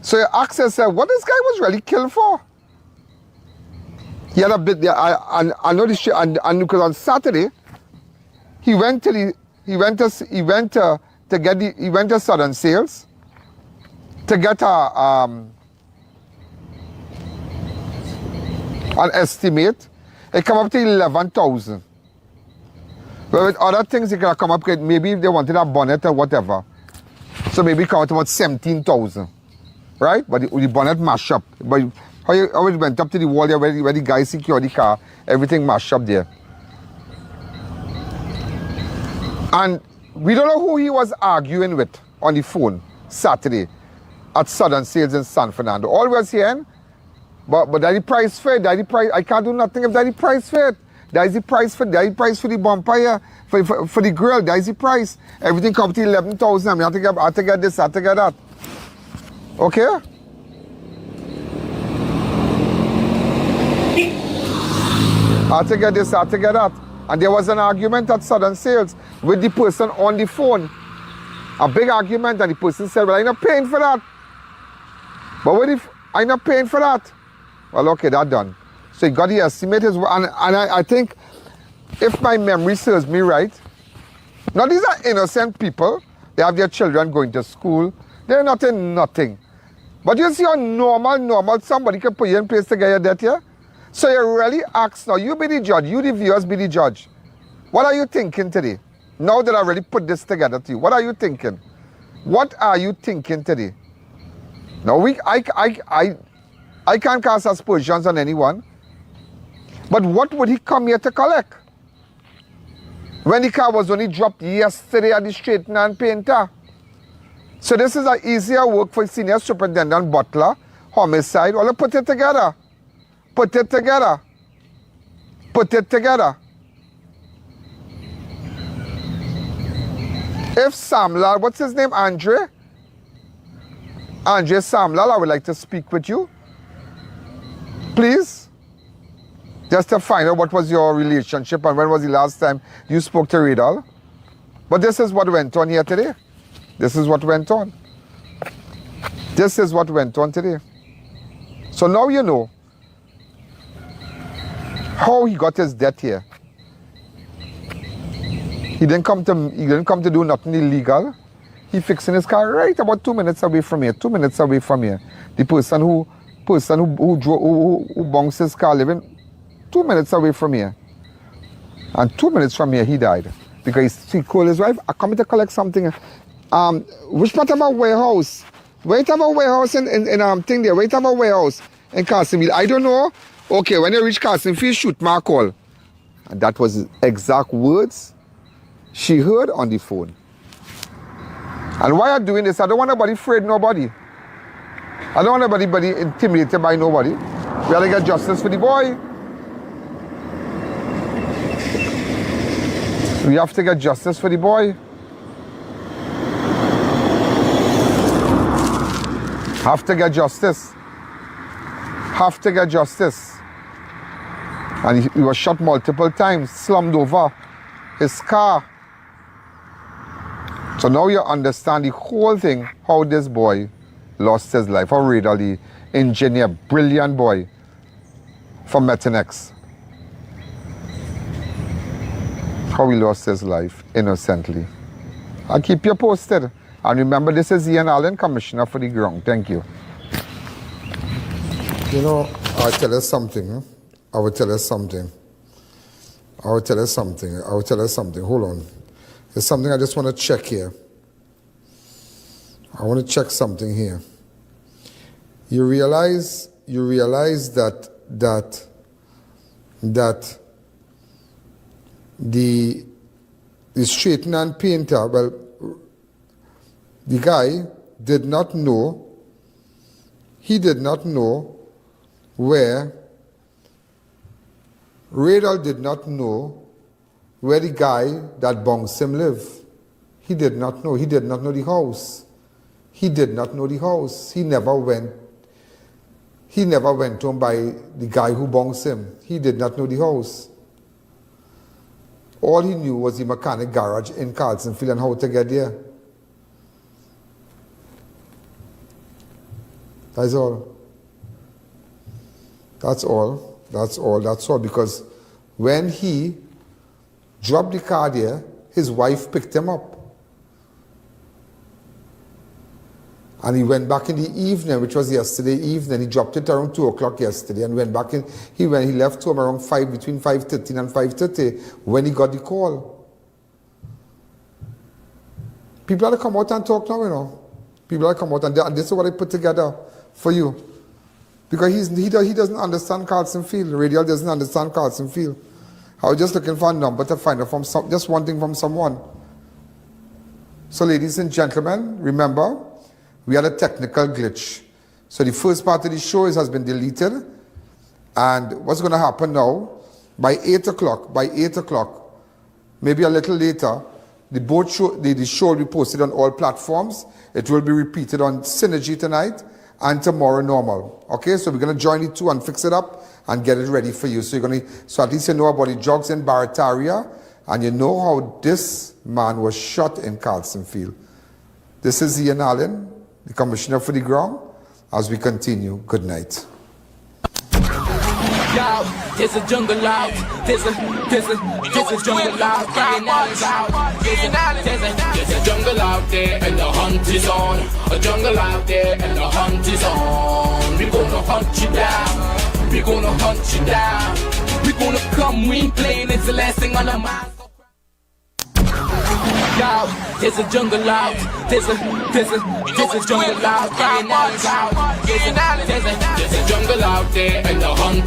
So you ask yourself, what this guy was really killed for? He had a bit there. I know this, and because on Saturday, he went to Southern Sales to get an estimate. It come up to 11,000. But with other things, it can come up, maybe if they wanted a bonnet or whatever. So maybe it come out about 17,000. Right? But the bonnet mashed up. But how it went up to the wall there where the guy secured the car, everything mashed up there. And we don't know who he was arguing with on the phone Saturday at Southern Sales in San Fernando. All we was hearing, but daddy price for it, I can't do nothing if daddy price for it. Daddy price for the bumper here, for the grill, daddy the price. Everything comes to 11,000. I have to get this, I have to get that. Okay? I have to get this, I have to get that. And there was an argument at Southern Sales with the person on the phone. A big argument, and the person said, well, I'm not paying for that. But what if I'm not paying for that? Well, okay, that's done. So he got the estimate, and I think, if my memory serves me right, now these are innocent people. They have their children going to school. They're not in nothing. But you see how normal somebody can put you in place to get your debt here? So you really ask now, you be the judge, you the viewers be the judge. What are you thinking today? Now that I already put this together to you, what are you thinking? What are you thinking today? Now I can't cast aspersions on anyone, but what would he come here to collect? When the car was only dropped yesterday at the straightener and painter. So this is an easier work for Senior Superintendent Butler, homicide. Well, put it together. Put it together. Put it together. If Samlal, what's his name, Andre Samlal, I would like to speak with you. Please. Just to find out what was your relationship and when was the last time you spoke to Raidal. But this is what went on here today. This is what went on. This is what went on today. So now you know how he got his death here. He didn't come to do nothing illegal. He fixing his car right about 2 minutes away from here. 2 minutes away from here. The person who bounced his car living 2 minutes away from here. And 2 minutes from here he died. Because he called his wife, I come to collect something. Which part of our warehouse? Wait have a warehouse in thing there. Wait have a warehouse in Carlsen Field. I don't know. Okay, when you reach Carlsen Field, shoot my call. And that was the exact words she heard on the phone. And why I'm doing this, I don't want nobody afraid nobody. I don't want anybody intimidated by nobody. We gotta get justice for the boy. We have to get justice for the boy. Have to get justice. Have to get justice. And he was shot multiple times, slumped over his car. So now you understand the whole thing, how this boy lost his life. How Raidal, the engineer, brilliant boy from Methanex. How he lost his life innocently. I'll keep you posted. And remember, this is I.A.N, Commissioner for the Ground. Thank you. You know, I'll tell you something. I will tell you something. Hold on. There's something I just want to check here. I want to check something here. You realize that the straightener and painter, well, the guy did not know where, Raidal did not know where the guy that bounced him lived. He did not know the house. He never went home by the guy who bounced him. He did not know the house. All he knew was the mechanic garage in Carlsen Field and how to get there. That's all. Because when he dropped the car there, his wife picked him up. And he went back in the evening, which was yesterday evening. He dropped it around 2 o'clock yesterday and went back in. He left home around between 5:13 and 5:30 when he got the call. People have to come out and talk now, you know. People have to come out and this is what I put together for you. Because he doesn't understand Carlsen Field. Raidal doesn't understand Carlsen Field. I was just looking for a number to find out just one thing from someone. So ladies and gentlemen, remember, we had a technical glitch. So the first part of the show has been deleted. And what's going to happen now, by 8 o'clock, maybe a little later, the show will be posted on all platforms. It will be repeated on Synergy tonight and tomorrow normal. Okay, so we're going to join the two and fix it up and get it ready for you. So so at least you know about the drugs in Barataria and you know how this man was shot in Carlsen Field. This is I.A.N, the Commissioner for the Ground. As we continue, good night. Yo, there's a jungle out. There's a jungle out. There's a jungle out there and the hunt is on. A jungle out there and the hunt is on. We're gonna hunt you down. We're gonna hunt you down. We're gonna come, we ain't playing, it's the last thing on our mind. Yo, there's a jungle out. There's a jungle out. There's a jungle out there and the hunt